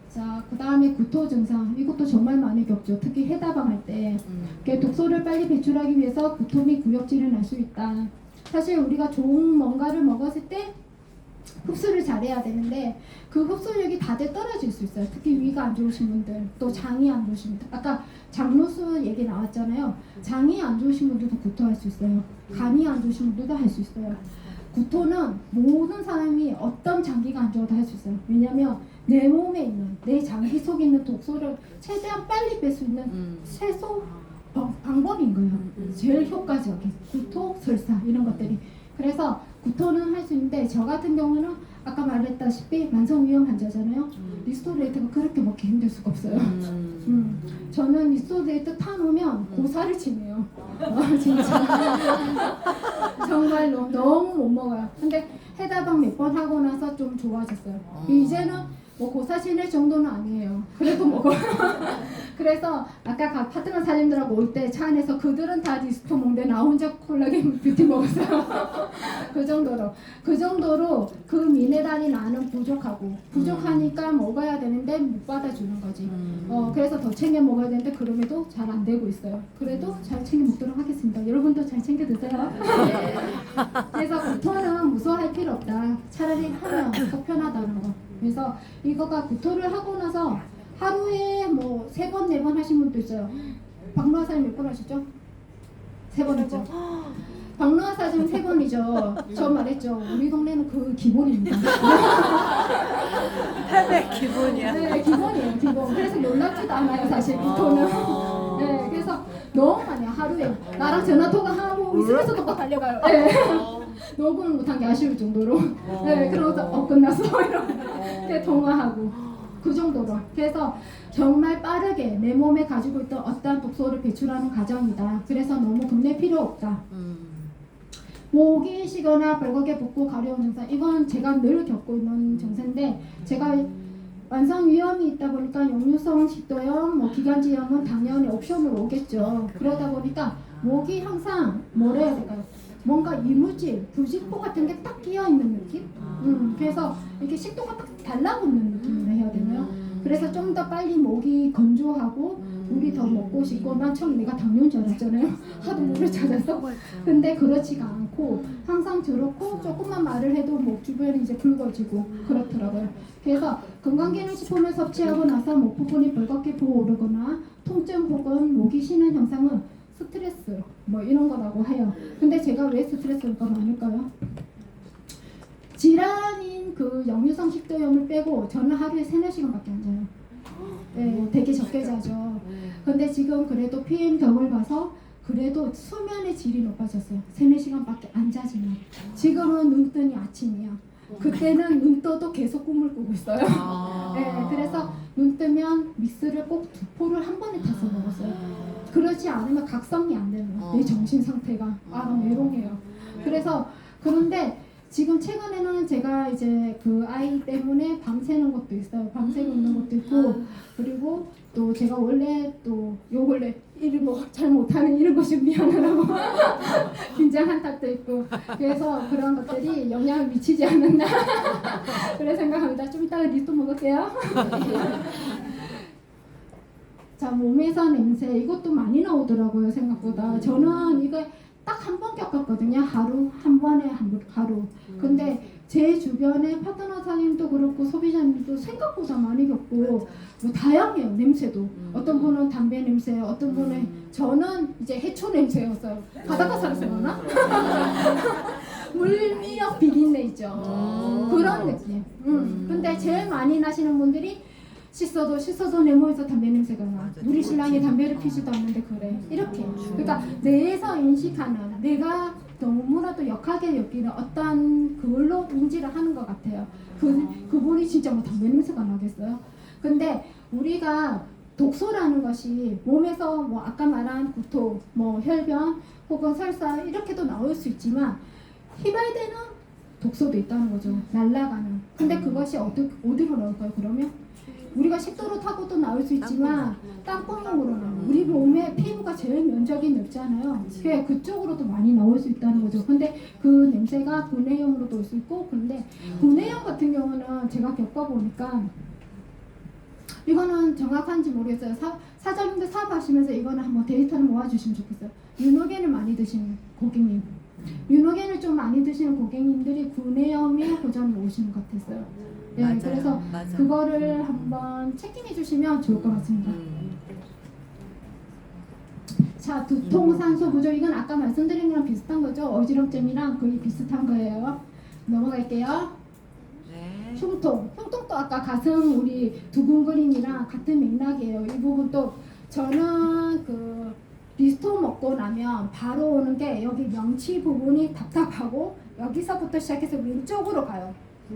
자, 그 다음에 구토 증상. 이것도 정말 많이 겪죠. 특히 해다방 할 때. 독소를 빨리 배출하기 위해서 구토 및 구역질을 날 수 있다. 사실 우리가 좋은 뭔가를 먹었을 때 흡수를 잘해야 되는데, 그 흡수력이 다들 떨어질 수 있어요. 특히 위가 안 좋으신 분들, 또 장이 안 좋으신 분들. 아까 장로수 얘기 나왔잖아요. 장이 안 좋으신 분들도 구토할 수 있어요. 간이 안 좋으신 분들도 할 수 있어요. 구토는 모든 사람이 어떤 장기가 안 좋아도 할 수 있어요. 왜냐면 내 몸에 있는, 내 장기 속에 있는 독소를 최대한 빨리 뺄 수 있는 최소 방법인 거예요. 제일 효과적인 구토, 설사 이런 것들이. 그래서 구토는 할 수 있는데, 저 같은 경우는 아까 말했다시피 만성위험 환자잖아요. 리스토레이트가 그렇게 먹기 힘들 수가 없어요. 저는 이소데이트 타놓으면 고사를 치네요. 진짜 정말로 너무 못 먹어요. 근데 해다방 몇 번 하고 나서 좀 좋아졌어요. 이제는 뭐 고사 지낼 정도는 아니에요. 그래도 먹어요. 그래서 아까 파트너 사장님들하고 올 때 차 안에서 그들은 다 디스토 먹는데 나 혼자 콜라겐 뷰티 먹었어요. 그 정도로 그 미네랄이 나는 부족하니까 먹어야 되는데 못 받아주는 거지. 그래서 더 챙겨 먹어야 되는데 그럼에도 잘 안 되고 있어요. 그래도 잘 챙겨 먹도록 하겠습니다. 여러분도 잘 챙겨 드세요. 그래서 구토는 무서워할 필요 없다. 차라리 하면 더 편하다는 거. 그래서 이거가 구토를 하고 나서 하루에 뭐 3번, 4번 하신 분도 있어요. 박노하 사장님 몇 번 하셨죠? 3번 했죠. 박노하 사장님 3번이죠. 저 말했죠. 우리 동네는 그 기본입니다. 패백 기본이야. 네, 기본이에요, 기본. 그래서 놀랍지도 않아요, 사실 구토는. 네, 그래서 너무 많이 하루에 나랑 전화 통화하고 있으면서 또 달려가요. 네. 녹음을 못한 게 아쉬울 정도로. 네, 그러고서 끝났어 이렇게 통화하고 그 정도로. 그래서 정말 빠르게 내 몸에 가지고 있던 어떠한 독소를 배출하는 과정이다. 그래서 너무 겁낼 필요 없다. 목이 쉬거나 벌겋게 붓고 가려운 증상, 이건 제가 늘 겪고 있는 증세인데 제가 완성 위험이 있다 보니까 역류성 식도염, 뭐 기관지염은 당연히 옵션으로 오겠죠. 그러다 보니까 목이 항상 뭐라 해야 될까요? 뭔가 이물질, 부직포 같은 게 딱 끼어 있는 느낌? 그래서 이렇게 식도가 딱 달라붙는 느낌이라 해야 되나요? 그래서 좀 더 빨리 목이 건조하고 물이 더 먹고 싶고, 난 처음 내가 당뇨인 줄 알았잖아요. 하도 물을 찾아서. 근데 그렇지가 않고 항상 저렇고 조금만 말을 해도 목 주변이 이제 붉어지고 그렇더라고요. 그래서 건강기능식품을 섭취하고 나서 목 부분이 벌겋게 부어오르거나 통증 혹은 목이 쉬는 현상은 스트레스 뭐 이런 거라고 해요. 근데 제가 왜 스트레스가 많을까요? 질환인 그 역류성 식도염을 빼고 저는 하루에 3-4시간밖에 안 자요. 네, 되게 적게 자죠. 근데 지금 그래도 PM덕을 봐서 그래도 수면의 질이 높아졌어요. 3-4시간밖에 안 자지만. 지금은 눈 뜨니 아침이야. 그때는 눈 떠도 계속 꿈을 꾸고 있어요. 네, 그래서 눈 뜨면 믹스를 꼭 2포를 한 번에 타서 먹었어요. 그러지 않으면 각성이 안 되는 거예요. 내 정신 상태가. 너무 메롱해요. 그래서 그런데 지금 최근에는 제가 이제 그 아이 때문에 밤새는 것도 있어요. 밤새고 있는 것도 있고, 그리고 또 제가 원래 또 요 근래 일을 뭐 잘 못하는 이런 것이 미안하다고 긴장한 탓도 있고, 그래서 그런 것들이 영향을 미치지 않는다 그래 생각합니다. 좀 이따가 리스트 먹을게요. 자, 몸에서 냄새, 이것도 많이 나오더라고요, 생각보다. 저는 이거 딱 한 번 겪었거든요. 한 번에 하루. 근데 제 주변에 파트너 사장님도 그렇고 소비자님도 생각보다 많이 겪고, 뭐 다양해요, 냄새도. 어떤 분은 담배 냄새, 어떤 분은 저는 이제 해초 냄새였어요. 바닷가 살았어나? 물미역 비린내 있죠. 그런 느낌. 근데 제일 많이 나시는 분들이 씻어도 내 몸에서 담배 냄새가 나. 우리 신랑이 담배를 피지도 않는데 그래. 이렇게. 그러니까 뇌에서 인식하는, 내가 너무나도 역하게 여기는 어떤 그걸로 인지를 하는 것 같아요. 그분이 진짜 뭐 담배 냄새가 나겠어요? 근데 우리가 독소라는 것이 몸에서 뭐 아까 말한 구토, 뭐 혈변 혹은 설사 이렇게도 나올 수 있지만 휘발되는 독소도 있다는 거죠. 날아가는. 근데 그것이 어디로 나올까요? 그러면 우리가 식도로 타고도 나올 수 있지만 땀구멍으로 나와요. 우리 몸에 피부가 제일 면적이 넓잖아요. 그쪽으로도 많이 나올 수 있다는 거죠. 근데 그 냄새가 구내염으로도 올 수 있고, 근데 구내염 같은 경우는 제가 겪어보니까 이거는 정확한지 모르겠어요. 사장님들 사업하시면서 이거는 한번 데이터를 모아주시면 좋겠어요. 유노겐을 많이 드시는 고객님, 유노겐을 좀 많이 드시는 고객님들이 구내염에 고전이 오시는 것 같았어요. 네, 맞아요. 그래서 맞아. 그거를 한번 체킹해 주시면 좋을 것 같습니다. 자, 두통산소 부족, 이건 아까 말씀드린 거랑 비슷한 거죠. 어지럼증이랑 거의 비슷한 거예요. 넘어갈게요. 네. 흉통도 아까 가슴 우리 두근거림이랑 같은 맥락이에요. 이 부분도 저는 그 리스토 먹고 나면 바로 오는 게 여기 명치 부분이 답답하고 여기서부터 시작해서 왼쪽으로 가요.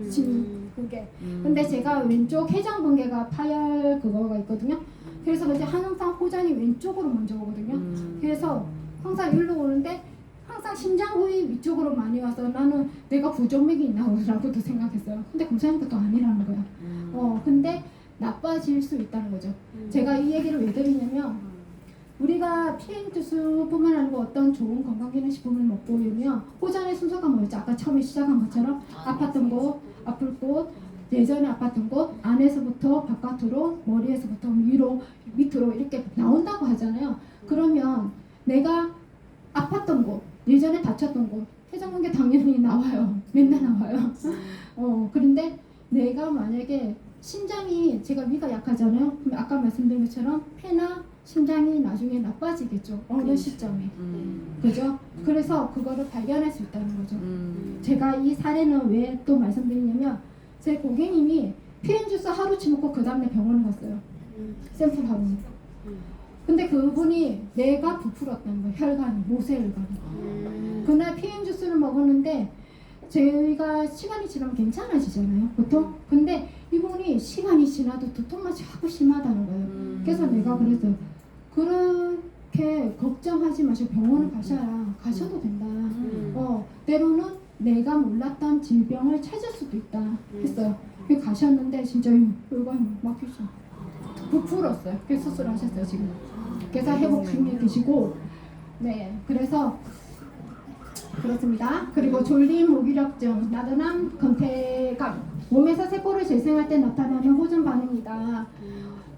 지금 그게. 근데 제가 왼쪽 해장분개가 파열 그거가 있거든요. 그래서 이제 항상 호전이 왼쪽으로 먼저 오거든요. 그래서 항상 일로 오는데 항상 심장 부위 위쪽으로 많이 와서 나는 내가 부정맥이 있나 보라고도 생각했어요. 근데 검사하니까 또 아니라는 거야. 근데 나빠질 수 있다는 거죠. 제가 이 얘기를 왜 드리냐면 우리가 PM 주스뿐만 아니고 어떤 좋은 건강기능식품을 먹고 오면 호전의 순서가 뭐였죠? 아까 처음에 시작한 것처럼 아팠던 곳, 아플 곳, 예전에 아팠던 곳, 안에서부터 바깥으로, 머리에서부터 위로, 밑으로 이렇게 나온다고 하잖아요. 그러면 내가 아팠던 곳, 예전에 다쳤던 곳, 폐장관계 당연히 나와요. 맨날 나와요. 그런데 내가 만약에 심장이, 제가 위가 약하잖아요. 그럼 아까 말씀드린 것처럼 폐나 심장이 나중에 나빠지겠죠. 어느 시점에. 그죠? 그래서 그거를 발견할 수 있다는 거죠. 제가 이 사례는 왜 또 말씀드리냐면 제 고객님이 PM 주스 하루치 먹고 그 다음날 병원에 갔어요. 샘플 하루. 근데 그분이 뇌가 부풀었다는 거예요. 혈관이, 모세혈관이. 그날 PM 주스를 먹었는데 저희가 시간이 지나면 괜찮아지잖아요, 보통. 근데 이분이 시간이 지나도 두통만 자꾸 심하다는 거예요. 그래서 내가 그랬어요. 그렇게 걱정하지 마시고 병원을 가셔도 된다. 때로는 내가 몰랐던 질병을 찾을 수도 있다 했어요. 그래서 가셨는데 진짜 혈관이 막히죠. 부풀었어요. 그래서 수술하셨어요 지금. 그래서 회복 중에 계시고, 네, 그래서 그렇습니다. 그리고 졸림, 무기력증, 나른함, 건태감, 몸에서 세포를 재생할 때 나타나는 호전 반응이다.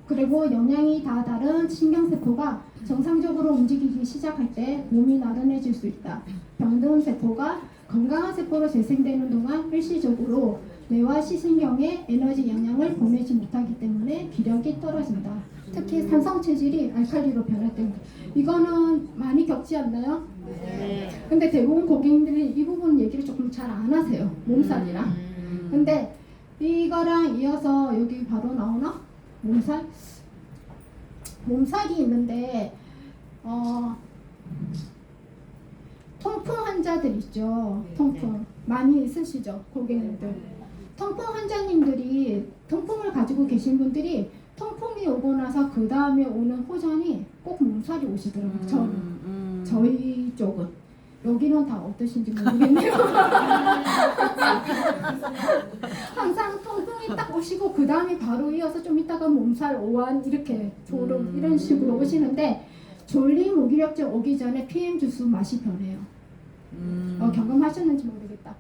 그리고 영양이 다 다른 신경세포가 정상적으로 움직이기 시작할 때 몸이 나른해질 수 있다. 병든 세포가 건강한 세포로 재생되는 동안 일시적으로 뇌와 시신경에 에너지 영양을 보내지 못하기 때문에 기력이 떨어진다. 특히 산성 체질이 알칼리로 변할 때문에. 이거는 많이 겪지 않나요? 네. 근데 대부분 고객님들이 이 부분 얘기를 조금 잘 안 하세요. 몸살이랑. 근데 이거랑 이어서 여기 바로 나오나? 몸살? 몸살이 있는데 통풍 환자들 있죠. 통풍 많이 있으시죠, 고객님들. 통풍 환자님들이 통풍을 가지고 계신 분들이 통풍이 오고 나서 그 다음에 오는 호전이 꼭 몸살이 오시더라고요. 저희 쪽은. 여기는 다 어떠신지 모르겠네요. 항상 통풍이 딱 오시고 그 다음에 바로 이어서 좀 있다가 몸살, 오한, 이렇게 졸음 이런 식으로 오시는데 졸림, 무기력증 오기 전에 PM 주스 맛이 변해요. 경험하셨는지 모르겠다.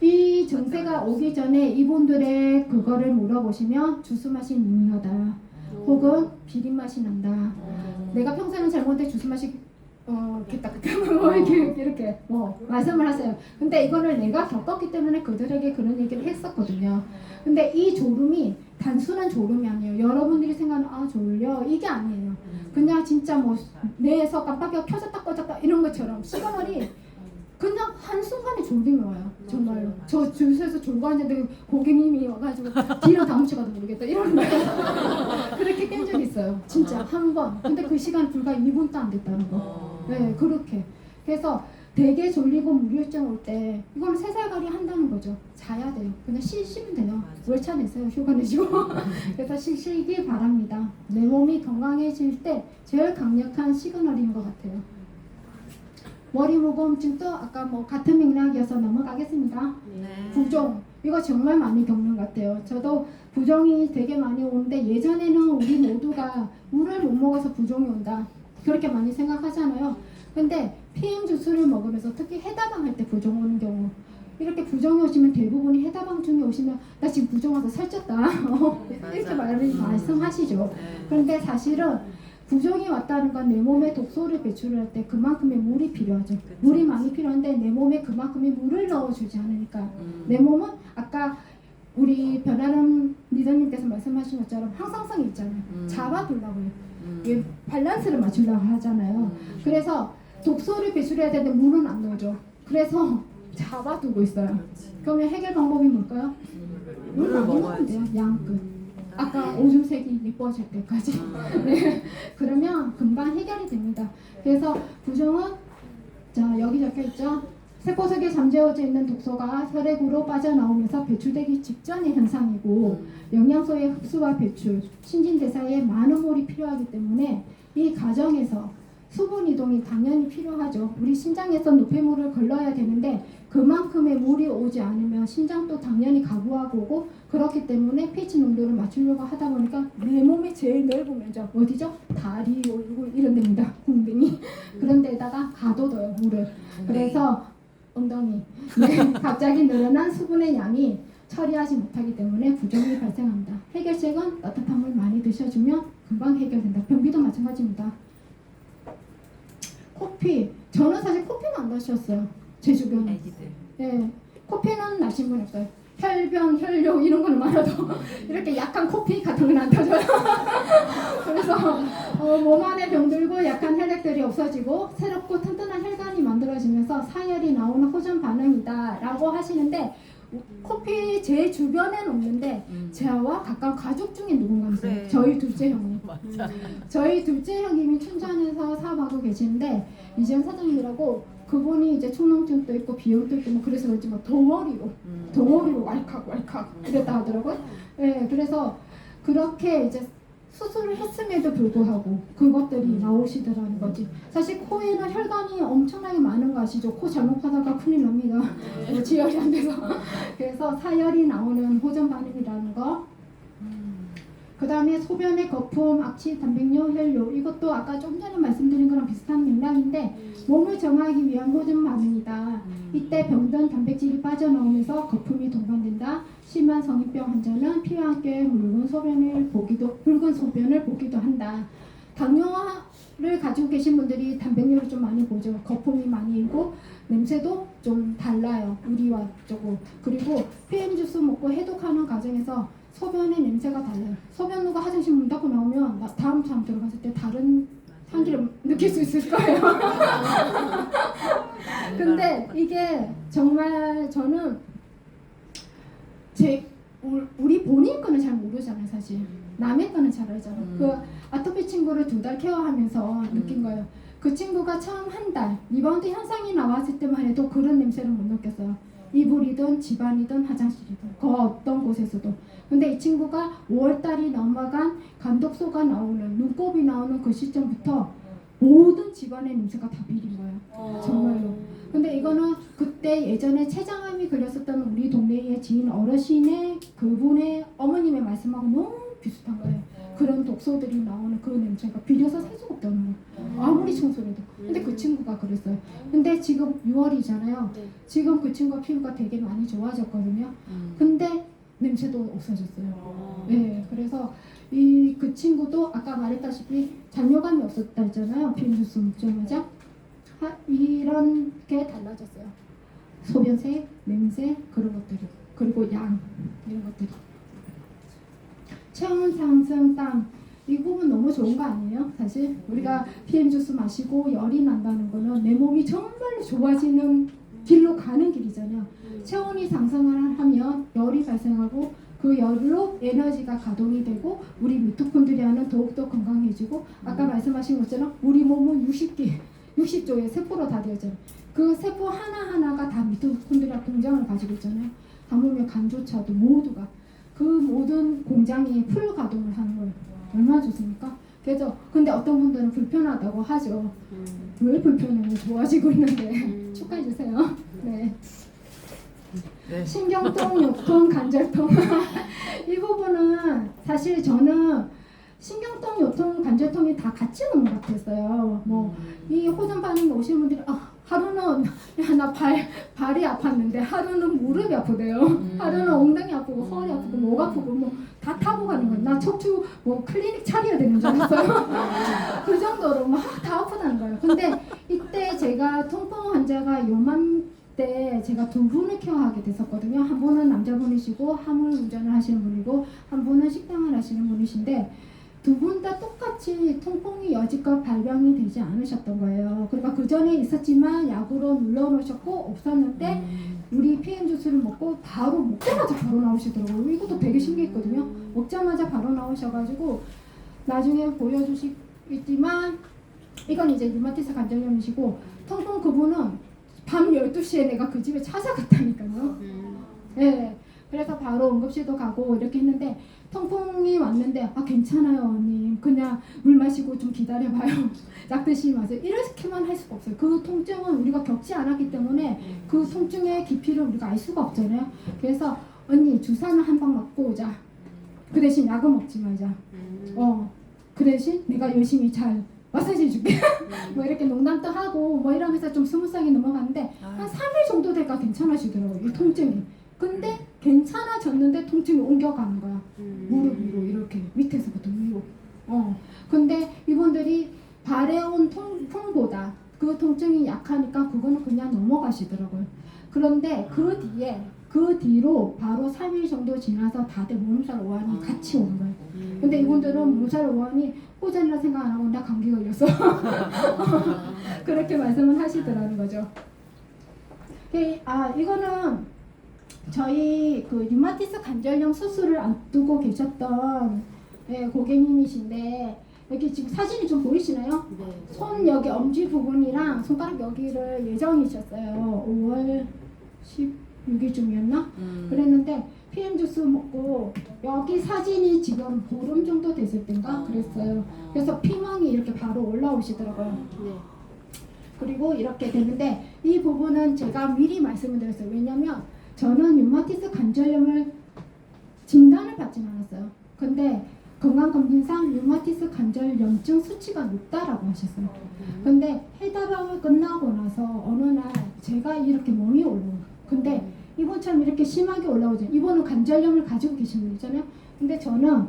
이 증세가 오기 전에 이분들의 그거를 물어보시면 주스 맛이 밍하다, 혹은 비린 맛이 난다. 내가 평소에는 잘 먹는데 주스 맛이 이렇게 말씀을 하세요. 근데 이거를 내가 겪었기 때문에 그들에게 그런 얘기를 했었거든요. 근데 이 졸음이 단순한 졸음이 아니에요. 여러분들이 생각하는 졸려, 이게 아니에요. 그냥 진짜 뭐 뇌에서 깜빡이가 켜졌다 꺼졌다 이런 것처럼 시그널이 그냥 한순간에 졸음이 와요. 정말로. 저 주소에서 졸고 앉았는데 고객님이 와가지고 뒤랑 다음 주 가도 모르겠다 이러는 거예요. 그렇게 깬 적이 있어요. 진짜 한 번. 근데 그 시간 불과 2분도 안 됐다는 거. 네, 그렇게. 그래서 되게 졸리고 무기력증 올 때 이거는 3살가리 한다는 거죠. 자야 돼요. 그냥 쉬시면 돼요. 월차 내세요. 휴가 내시고. 그래서 쉬시기 바랍니다. 내 몸이 건강해질 때 제일 강력한 시그널인 것 같아요. 머리 무거움증도 아까 같은 맥락이어서 넘어가겠습니다. 네. 부종, 이거 정말 많이 겪는 것 같아요. 저도 부종이 되게 많이 오는데 예전에는 우리 모두가 물을 못 먹어서 부종이 온다 그렇게 많이 생각하잖아요. 근데 PM 주스를 먹으면서 특히 해다방 할 때 부종 오는 경우, 이렇게 부종이 오시면 대부분이 해다방 중에 오시면 나 지금 부종 와서 살쪘다 이렇게 말씀하시죠. 그런데 사실은 부종이 왔다는 건 내 몸에 독소를 배출할 때 그만큼의 물이 필요하죠. 물이 많이 필요한데 내 몸에 그만큼의 물을 넣어주지 않으니까 내 몸은 아까 우리 변화름 리더님께서 말씀하신 것처럼 항상성이 있잖아요. 잡아두려고요. 밸런스를 맞추려고 하잖아요. 그래서 독소를 배출해야 되는데 물은 안 넣어줘. 그래서 잡아두고 있어요. 그러면 해결 방법이 뭘까요? 물 많이 넣으면 돼요. 양끝. 아까 오줌 색이 예뻐질 때까지. 네. 그러면 금방 해결이 됩니다. 그래서 부종은 자 여기 적혀 있죠. 세포 속에 잠재워져 있는 독소가 혈액으로 빠져나오면서 배출되기 직전의 현상이고 영양소의 흡수와 배출, 신진대사에 많은 물이 필요하기 때문에 이 과정에서 수분 이동이 당연히 필요하죠. 우리 심장에서 노폐물을 걸러야 되는데 그만큼의 물이 오지 않으면 심장도 당연히 가부하고 오고 그렇기 때문에 pH 농도를 맞추려고 하다 보니까 내 몸의 제일 넓은 면적 어디죠? 다리, 얼굴 이런 데입니다. 궁둥이 그런 데다가 가둬둬요 물을. 그래서 엉덩이 네, 갑자기 늘어난 수분의 양이 처리하지 못하기 때문에 부종이 발생합니다. 해결책은 따뜻한 물 많이 드셔주면 금방 해결된다. 변비도 마찬가지입니다. 커피, 저는 사실 커피는 안 마셨어요. 제 주변에. 애기들. 네, 커피는 마신 분 없어요. 혈병, 혈뇨 이런 거는 많아도 이렇게 약한 커피 같은 건 안 터져요. 그래서 몸 안에 병들고 약한 혈액들이 없어지고 새롭고 튼튼한 혈관이 만들어지면서 사열이 나오는 호전 반응이다라고 하시는데 커피 제 주변에는 없는데 저와 가까운 가족 중에 누군가 있어요. 그래. 저희 둘째 형님. 맞아. 저희 둘째 형님이 춘천에서 사업하고 계시는데 이재현 사장님이라고 그분이 이제 충농증도 있고 비염도 있고 뭐 그래서 그런지 뭐 덩어리로 왈칵 그랬다 하더라고요. 네, 그래서 그렇게 이제 수술을 했음에도 불구하고 그것들이 나오시더라는 거지. 사실 코에는 혈관이 엄청나게 많은 거 아시죠? 코 잘못 파다가 큰일 납니다. 지혈이 안 돼서. 그래서 사열이 나오는 호전 반응이라는 거. 그 다음에 소변의 거품, 악취, 단백뇨, 혈뇨 이것도 아까 좀 전에 말씀드린 거랑 비슷한 맥락인데 몸을 정하기 위한 호전 반응이다. 이때 병든 단백질이 빠져나오면서 거품이 동반된다. 심한 성인병 환자는 피와 함께 붉은 소변을 보기도 한다. 당뇨를 가지고 계신 분들이 단백뇨를 좀 많이 보죠. 거품이 많이 있고 냄새도 좀 달라요. 우리와 조금. 그리고 PM 주스 먹고 해독하는 과정에서 소변의 냄새가 달라요. 소변누가 화장실 문 닫고 나오면 다음 사람 들어갔을 때 다른 향기를 느낄 수 있을 거예요. 근데 이게 정말 저는 우리 본인 거는 잘 모르잖아요, 사실. 남의 거는 잘 알잖아요. 그 아토피 친구를 2달 케어하면서 느낀 거예요. 그 친구가 처음 한 달 리바운드 현상이 나왔을 때만 해도 그런 냄새를 못 느꼈어요. 이불이든 집안이든 화장실이든 그 어떤 곳에서도. 근데 이 친구가 5월달이 넘어간 간독소가 나오는 눈곱이 나오는 그 시점부터 모든 집안의 냄새가 다 비린 거예요. 정말로. 근데 이거는 그때 예전에 췌장암이 걸렸었던 우리 동네의 지인 어르신의 그분의 어머님의 말씀하고 너무 비슷한 거예요. 그런 독소들이 나오는 그 냄새가 비려서 살 수가 없다는 거예요. 아무리 청소를 해도. 근데 그 친구가 그랬어요. 근데 지금 6월이잖아요. 지금 그 친구가 피부가 되게 많이 좋아졌거든요. 근데 냄새도 없어졌어요. 네, 그래서 그 친구도 아까 말했다시피 잔뇨감이 없었다 했잖아요. PM 주스 먹자마자 이런 게 달라졌어요. 소변색, 냄새 그런 것들이, 그리고 양 이런 것들이. 체온 상승, 땀 이 부분 너무 좋은 거 아니에요? 사실 우리가 PM 주스 마시고 열이 난다는 거는 내 몸이 정말로 좋아지는 길로 가는 길이잖아요. 체온이 상승을 하면 열이 발생하고 그 열로 에너지가 가동이 되고 우리 미토콘드리아는 더욱더 건강해지고 아까 말씀하신 것처럼 우리 몸은 60조의 세포로 다 되어 있잖아요. 그 세포 하나하나가 다 미토콘드리아 공장을 가지고 있잖아요. 하물며 간조차도 모두가 그 모든 공장이 풀 가동을 하는 거예요. 얼마나 좋습니까? 그래서 근데 어떤 분들은 불편하다고 하죠. 왜 불편해요? 좋아지고 있는데 축하해 주세요. 네. 네. 신경통, 요통, 관절통 이 부분은 사실 저는 신경통, 요통, 관절통이 다 같이 오는 것 같았어요. 뭐 이 호전 반응 오시는 분들이 하루는 나 발이 아팠는데 하루는 무릎이 아프대요. 하루는 엉덩이 아프고 허리 아프고 목 아프고 뭐 다 타고 가는 거예요. 나 척추 뭐 클리닉 차려야 되는 줄 알았어요. 그 정도로 막 다 아프다는 거예요. 근데 이때 제가 통풍 환자가 요맘때 제가 2분을 케어하게 됐었거든요. 한 분은 남자분이시고 화물 운전을 하시는 분이고 한 분은 식당을 하시는 분이신데 2분 다 똑같이 통풍이 여지껏 발병이 되지 않으셨던 거예요. 그러니까 그 전에 있었지만 약으로 눌러놓으셨고 없었는데 우리 PM 주스를 먹고 바로 먹자마자 바로 나오시더라고요. 이것도 되게 신기했거든요. 먹자마자 바로 나오셔가지고 나중에 보여주시겠지만 이건 이제 류마티스 관절염이시고 통풍 그분은 밤 12시에 내가 그 집에 찾아갔다니까요. 예. 그래서 바로 응급실도 가고 이렇게 했는데 통풍이 왔는데 아 괜찮아요 언니 그냥 물 마시고 좀 기다려봐요 약 드시지 마세요 이렇게만 할 수가 없어요. 그 통증은 우리가 겪지 않았기 때문에 그 통증의 깊이를 우리가 알 수가 없잖아요. 그래서 언니 주사는 한 방 맞고 오자. 그 대신 약은 먹지 말자. 그 대신 내가 열심히 잘 마사지 해줄게. 뭐 이렇게 농담도 하고 뭐 이러면서 좀 스무스하게 넘어갔는데 한 3일 정도 되니까 괜찮아지더라고요. 이 통증이. 근데 괜찮아졌는데 통증이 옮겨가는 거야. 무릎 위로 이렇게 밑에서부터 위로. 근데 이분들이 발에 온 통풍보다 그 통증이 약하니까 그거는 그냥 넘어가시더라고요. 그런데 그 뒤로 바로 3일 정도 지나서 다들 몸살 오한이 같이 오는 거예요. 근데 이분들은 몸살 오한이 호전이라 생각 안 하고 나 감기 걸렸어. 그렇게 말씀을 하시더라는 거죠. 이거는 저희 그 류마티스 관절염 수술을 앞두고 계셨던 고객님이신데 여기 지금 사진이 좀 보이시나요? 네. 손 여기 엄지 부분이랑 손가락 여기를 예정이셨어요. 5월 16일쯤이었나? 그랬는데 PM 주스 먹고 여기 사진이 지금 보름 정도 됐을 때인가 그랬어요. 그래서 피멍이 이렇게 바로 올라오시더라고요. 네. 그리고 이렇게 되는데 이 부분은 제가 미리 말씀을 드렸어요. 왜냐면 저는 류마티스 관절염을 진단을 받진 않았어요. 근데 건강검진상 류마티스 관절염증 수치가 높다라고 하셨어요. 근데 해다방을 끝나고 나서 어느 날 제가 이렇게 멍이 올라온 거예요. 근데 이번처럼 이렇게 심하게 올라오죠. 이번은 관절염을 가지고 계신 분이잖아요. 근데 저는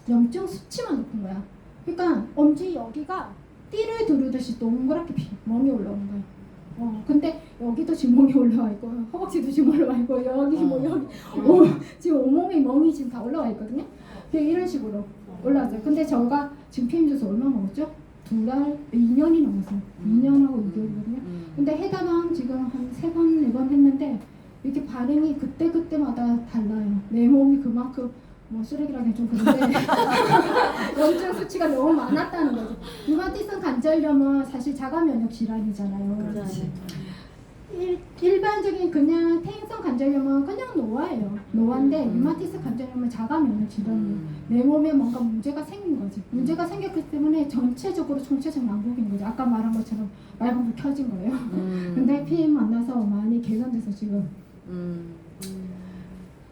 염증 수치만 높은 거야. 그러니까 엄지 여기가 띠를 두르듯이 동그랗게 멍이 올라오는 거예요. 근데 여기도 지금 멍이 올라와 있고 허벅지도 지금 올라와 있고 여기 뭐 여기 지금 온몸에 멍이 지금 다 올라와 있거든요. 이런 식으로 올라왔어요. 근데 저가 지금 PM 주스 얼마 먹었죠? 2년이 넘었어요. 2년하고 6개월이거든요. 근데 해다방 지금 한 3번, 4번 했는데 이렇게 반응이 그때마다 달라요. 내 몸이 그만큼 뭐 쓰레기라기 좀 그런데 염증 수치가 너무 많았다는 거죠. 류마티스 관절염은 사실 자가 면역 질환이잖아요. 일반적인 그냥 퇴행성 관절염은 그냥 노화예요. 노화인데 류마티스 관절염은 자가 면역 질환이에요. 내 몸에 뭔가 문제가 생긴 거지. 문제가 생겼기 때문에 전체적으로 총체적 난국인 거죠. 아까 말한 것처럼 말방구 켜진 거예요. 근데 PM 만나서 많이 개선돼서 지금.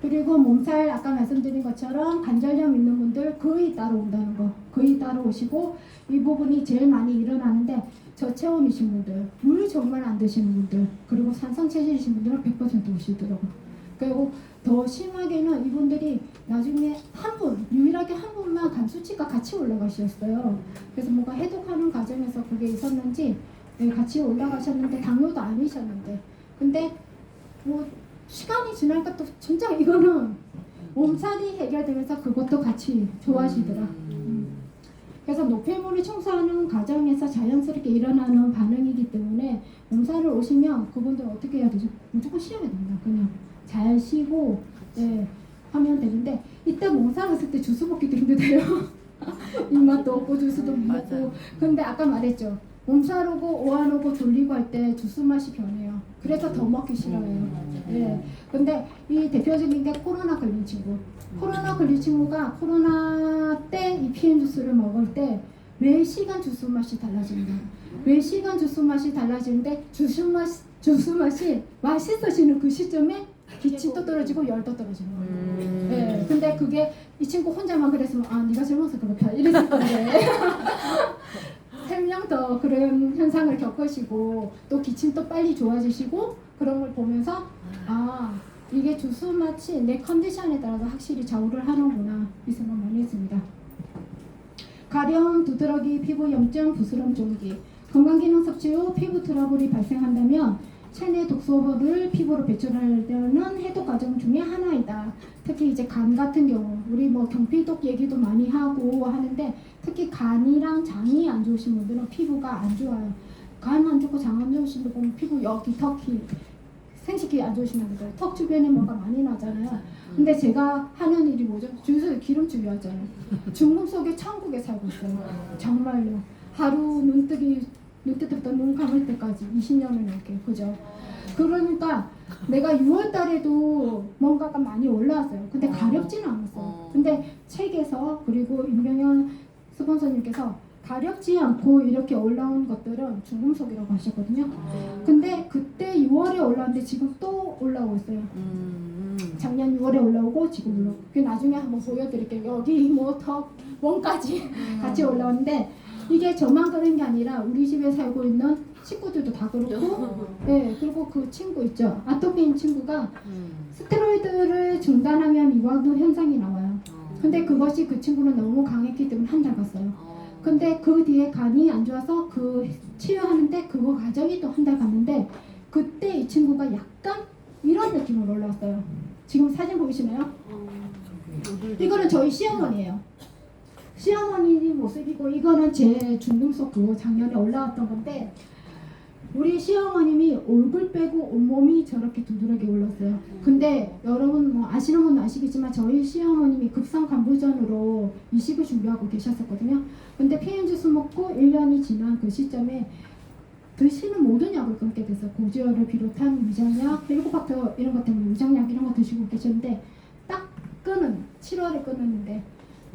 그리고 몸살 아까 말씀드린 것처럼 관절염 있는 분들 거의 따로 온다는 거. 거의 따로 오시고 이 부분이 제일 많이 일어나는데 저체온이신 분들, 물 정말 안 드시는 분들, 그리고 산성 체질이신 분들은 100% 오시더라고요. 그리고 더 심하게는 이분들이 나중에 유일하게 한 분만 간 수치가 같이 올라가셨어요. 그래서 뭔가 해독하는 과정에서 그게 있었는지 같이 올라가셨는데 당뇨도 아니셨는데 근데 뭐 시간이 지나니까 또 진짜 이거는 몸살이 해결되면서 그것도 같이 좋아지더라. 그래서 노폐물을 청소하는 과정에서 자연스럽게 일어나는 반응이기 때문에 몸살을 오시면 그분들은 어떻게 해야 되죠? 무조건 쉬어야 된다. 그냥 잘 쉬고 하면 되는데 이때 몸살 왔을 때 주스 먹기도 힘들대요. 입맛도 없고 주스도 못 먹고. 근데 아까 말했죠. 몸살 오고 오한 오고 졸리고 할 때 주스 맛이 변해요. 그래서 더 먹기 싫어요. 근데 이 대표적인 게 코로나 걸린 친구. 코로나 걸린 친구가 코로나 때 이 PM 주스를 먹을 때 매 시간 주스 맛이 달라집니다. 매 시간 주스 맛이 달라지는데 주스 맛이 맛있어지는 그 시점에 기침도 떨어지고 열도 떨어지는 거예요. 근데 그게 이 친구 혼자만 그랬으면 네가 젊어서 그렇다 이랬을 건데 3명 더 그런 현상을 겪으시고 또 기침도 빨리 좋아지시고 그런 걸 보면서 이게 주스 맛이 내 컨디션에 따라서 확실히 좌우를 하는구나 이 생각 많이 했습니다. 가려움, 두드러기, 피부 염증, 부스럼, 종기 건강기능 섭취 후 피부 트러블이 발생한다면 체내 독소를 피부로 배출하려는 해독 과정 중에 하나이다. 특히 이제 간 같은 경우 우리 뭐 경피독 얘기도 많이 하고 하는데 특히 간이랑 장이 안 좋으신 분들은 피부가 안 좋아요. 간 안 좋고 장 안 좋으신 분들 보면 피부 여기 턱이 생식기 안 좋으신 분들 턱 주변에 뭐가 많이 나잖아요. 근데 제가 하는 일이 뭐죠? 주위에서 기름칠 하잖아요. 중국 속의 천국에 살고 있어요. 정말로 하루 눈뜨기 눈 뜰 때부터 눈 감을 때까지 20년을 넘게 그죠? 그러니까 내가 6월 달에도 뭔가가 많이 올라왔어요. 근데 가렵지는 않았어요. 근데 책에서 그리고 임병현 스폰서님께서 가렵지 않고 이렇게 올라온 것들은 중금속이라고 하셨거든요. 근데 그때 6월에 올라왔는데 지금 또 올라오고 있어요. 작년 6월에 올라오고 지금 올라오고. 그 나중에 한번 보여드릴게요. 여기 뭐턱 원까지 같이 올라오는데 이게 저만 그런 게 아니라 우리 집에 살고 있는 식구들도 다 그렇고, 네, 그리고 그 친구 있죠. 아토피인 친구가 스테로이드를 중단하면 이완도 현상이 나와요. 근데 그것이 그 친구는 너무 강했기 때문에 한 달 갔어요. 근데 그 뒤에 간이 안 좋아서 그 치료하는데 그거 과정이 또 한 달 갔는데 그때 이 친구가 약간 이런 느낌으로 올라왔어요. 지금 사진 보이시나요? 이거는 저희 시어머니예요. 시어머니 모습이고 이거는 제 중금속 그거 작년에 올라왔던 건데 우리 시어머님이 얼굴 빼고 온몸이 저렇게 두드러기 올랐어요. 근데 여러분 뭐 아시는 분은 아시겠지만 저희 시어머님이 급성 간부전으로 이식을 준비하고 계셨었거든요. 근데 피임 주스 먹고 1년이 지난 그 시점에 드시는 모든 약을 끊게 됐어요. 고지혈을 비롯한 위장약, 헬리코박터 이런 것 때문에 위장약 이런 거 드시고 계셨는데 딱 끊은 7월에 끊었는데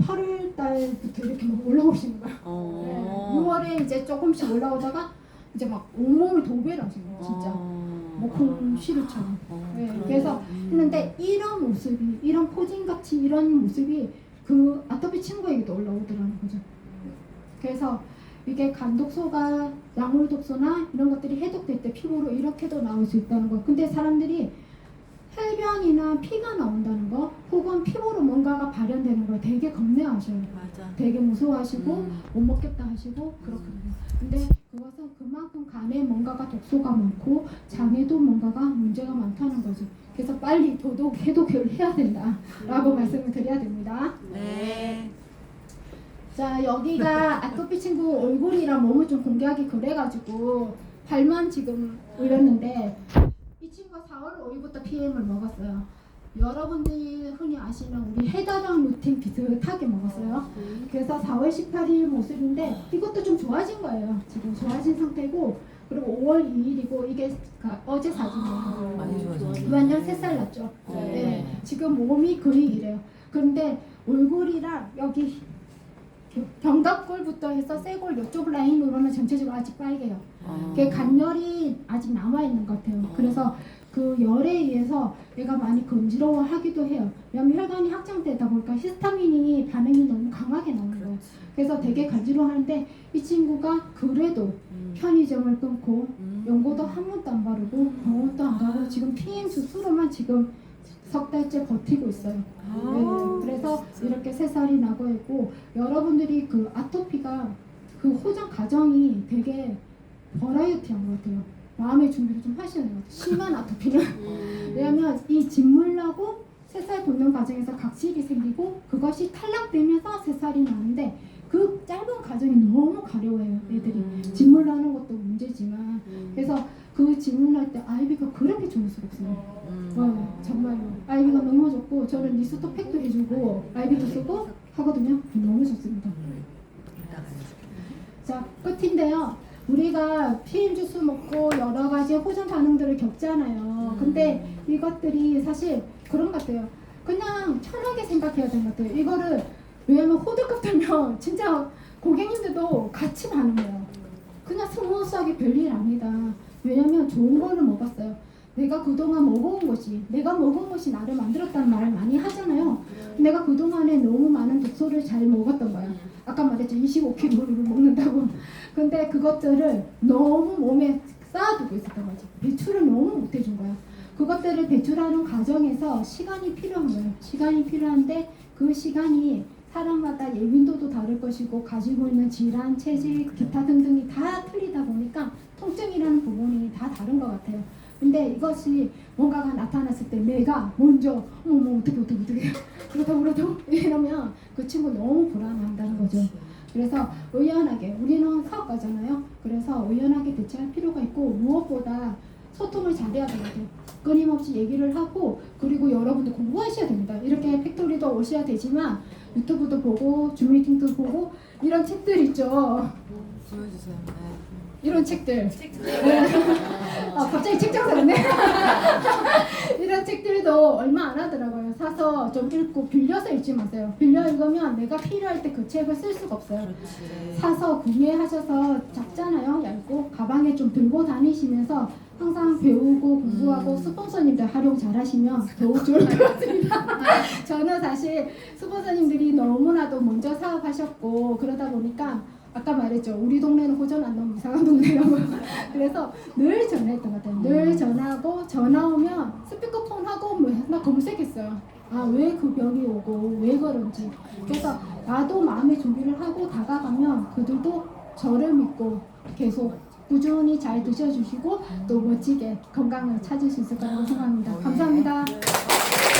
8월 달부터 이렇게 막 올라오시는 거예요. 네. 6월에 이제 조금씩 올라오다가 이제 막 온몸을 도배를 하신 거예요. 진짜 목콩 시루처럼. 네. 그래서 했는데 이런 모습이 이런 포진같이 이런 모습이 그 아토피 친구에게도 올라오더라는 거죠. 그래서 이게 간독소가 약물독소나 이런 것들이 해독될 때 피부로 이렇게도 나올 수 있다는 거. 근데 사람들이 혈변이나 피가 나온다는 거 혹은 피부로 뭔가가 발현되는 걸 되게 겁내하셔요. 맞아. 되게 무서워하시고 못 먹겠다 하시고 그렇거든요. 근데 그것은 그만큼 간에 뭔가가 독소가 많고 장에도 뭔가가 문제가 많다는 거죠. 그래서 빨리 도독 해독을 해야 된다라고 말씀을 드려야 됩니다. 네. 자, 여기가 아토피 친구 얼굴이랑 몸을 좀 공개하기 그래가지고 발만 지금 올렸는데 이 친구가 4월 5일부터 PM을 먹었어요. 여러분들이 흔히 아시는 우리 해다랑 루틴 비슷하게 먹었어요. 그래서 4월 18일 모습인데 이것도 좀 좋아진 거예요. 지금 좋아진 상태고 그리고 5월 2일이고 이게 어제 사진이에요. 많이 좋아졌네. 완전 새살 났죠. 네. 지금 몸이 거의 이래요. 그런데 얼굴이랑 여기 견갑골부터 해서 쇄골 이쪽 라인으로는 전체적으로 아직 빨개요. 그게 간열이 아직 남아있는 것 같아요. 그래서 그 열에 의해서 얘가 많이 건지러워하기도 해요. 왜냐하면 혈관이 확장되다 보니까 히스타민이 반응이 너무 강하게 나오는 거예요. 그래서 되게 간지러워하는데 이 친구가 그래도 편의점을 끊고 연고도 한 번도 안 바르고 병원도 안 가고 지금 PM 수수로만 지금 석 달째 버티고 있어요. 네, 그래서 이렇게 새살이 나고 있고 여러분들이 그 아토피가 그 호전 과정이 되게 버라이어티한 것 같아요. 마음의 준비를 좀 하셔야 돼요. 심한 아토피는 왜냐하면 이 진물나고 새살 돋는 과정에서 각질이 생기고 그것이 탈락되면서 새살이 나는데 그 짧은 과정이 너무 가려워요. 애들이 진물나는 것도 문제지만 그래서 그 진물날 때 아이비가 그렇게 좋을 수가 없어요. 정말로 아이비가 너무 좋고 저는 리스토팩도 해주고 아이비도 쓰고 하거든요. 너무 좋습니다. 자, 끝인데요. 우리가 피임 주스 먹고 여러 가지 호전 반응들을 겪잖아요. 근데 이것들이 사실 그런 것 같아요. 그냥 편하게 생각해야 되는 것 같아요. 이거를 왜냐면 호들갑 떨면 진짜 고객님들도 같이 반응해요. 그냥 스무스하게 별일 아니다. 왜냐면 좋은 거를 먹었어요. 내가 그동안 먹어온 것이 내가 먹은 것이 나를 만들었다는 말을 많이 하잖아요. 내가 그동안에 너무 많은 독소를 잘 먹었던 거야. 아까 말했죠. 25kg를 먹는다고. 근데 그것들을 너무 몸에 쌓아두고 있었던 거지. 배출을 너무 못 해준 거야. 그것들을 배출하는 과정에서 시간이 필요한 거예요. 시간이 필요한데 그 시간이 사람마다 예민도도 다를 것이고 가지고 있는 질환, 체질, 기타 등등이 다 틀리다 보니까 통증이라는 부분이 다 다른 것 같아요. 근데 이것이 뭔가가 나타났을 때 내가 먼저 어머 어떻게 그렇다고 이러면 그 친구 너무 불안한다는 거죠. 그래서 의연하게 우리는 사업가잖아요. 그래서 의연하게 대처할 필요가 있고 무엇보다 소통을 잘해야 되거든요. 끊임없이 얘기를 하고 그리고 여러분도 공부하셔야 됩니다. 이렇게 팩토리도 오셔야 되지만 유튜브도 보고 줌 미팅도 보고 이런 책들 있죠. 보여주세요. 네. 이런 책들. 네. 갑자기 책장 사네. 이런 책들도 얼마 안 하더라고요. 사서 좀 읽고 빌려서 읽지 마세요. 빌려 읽으면 내가 필요할 때 그 책을 쓸 수가 없어요. 그렇지. 사서 구매하셔서 작잖아요. 얇고 가방에 좀 들고 다니시면서 항상 배우고 공부하고 스폰서님들 활용 잘하시면 더욱 좋을 것 같습니다. 저는 사실 스폰서님들이 너무나도 먼저 사업하셨고 그러다 보니까 아까 말했죠. 우리 동네는 호전 안 너무 이상한 동네라고. 그래서 늘 전화했던 것 같아요. 늘 전화하고 전화 오면 스피커폰 하고 막 검색했어요. 아, 왜 그 병이 오고 왜 그런지. 그래서 나도 마음의 준비를 하고 다가가면 그들도 저를 믿고 계속 꾸준히 잘 드셔주시고 또 멋지게 건강을 찾을 수 있을 거라고 생각합니다. 감사합니다.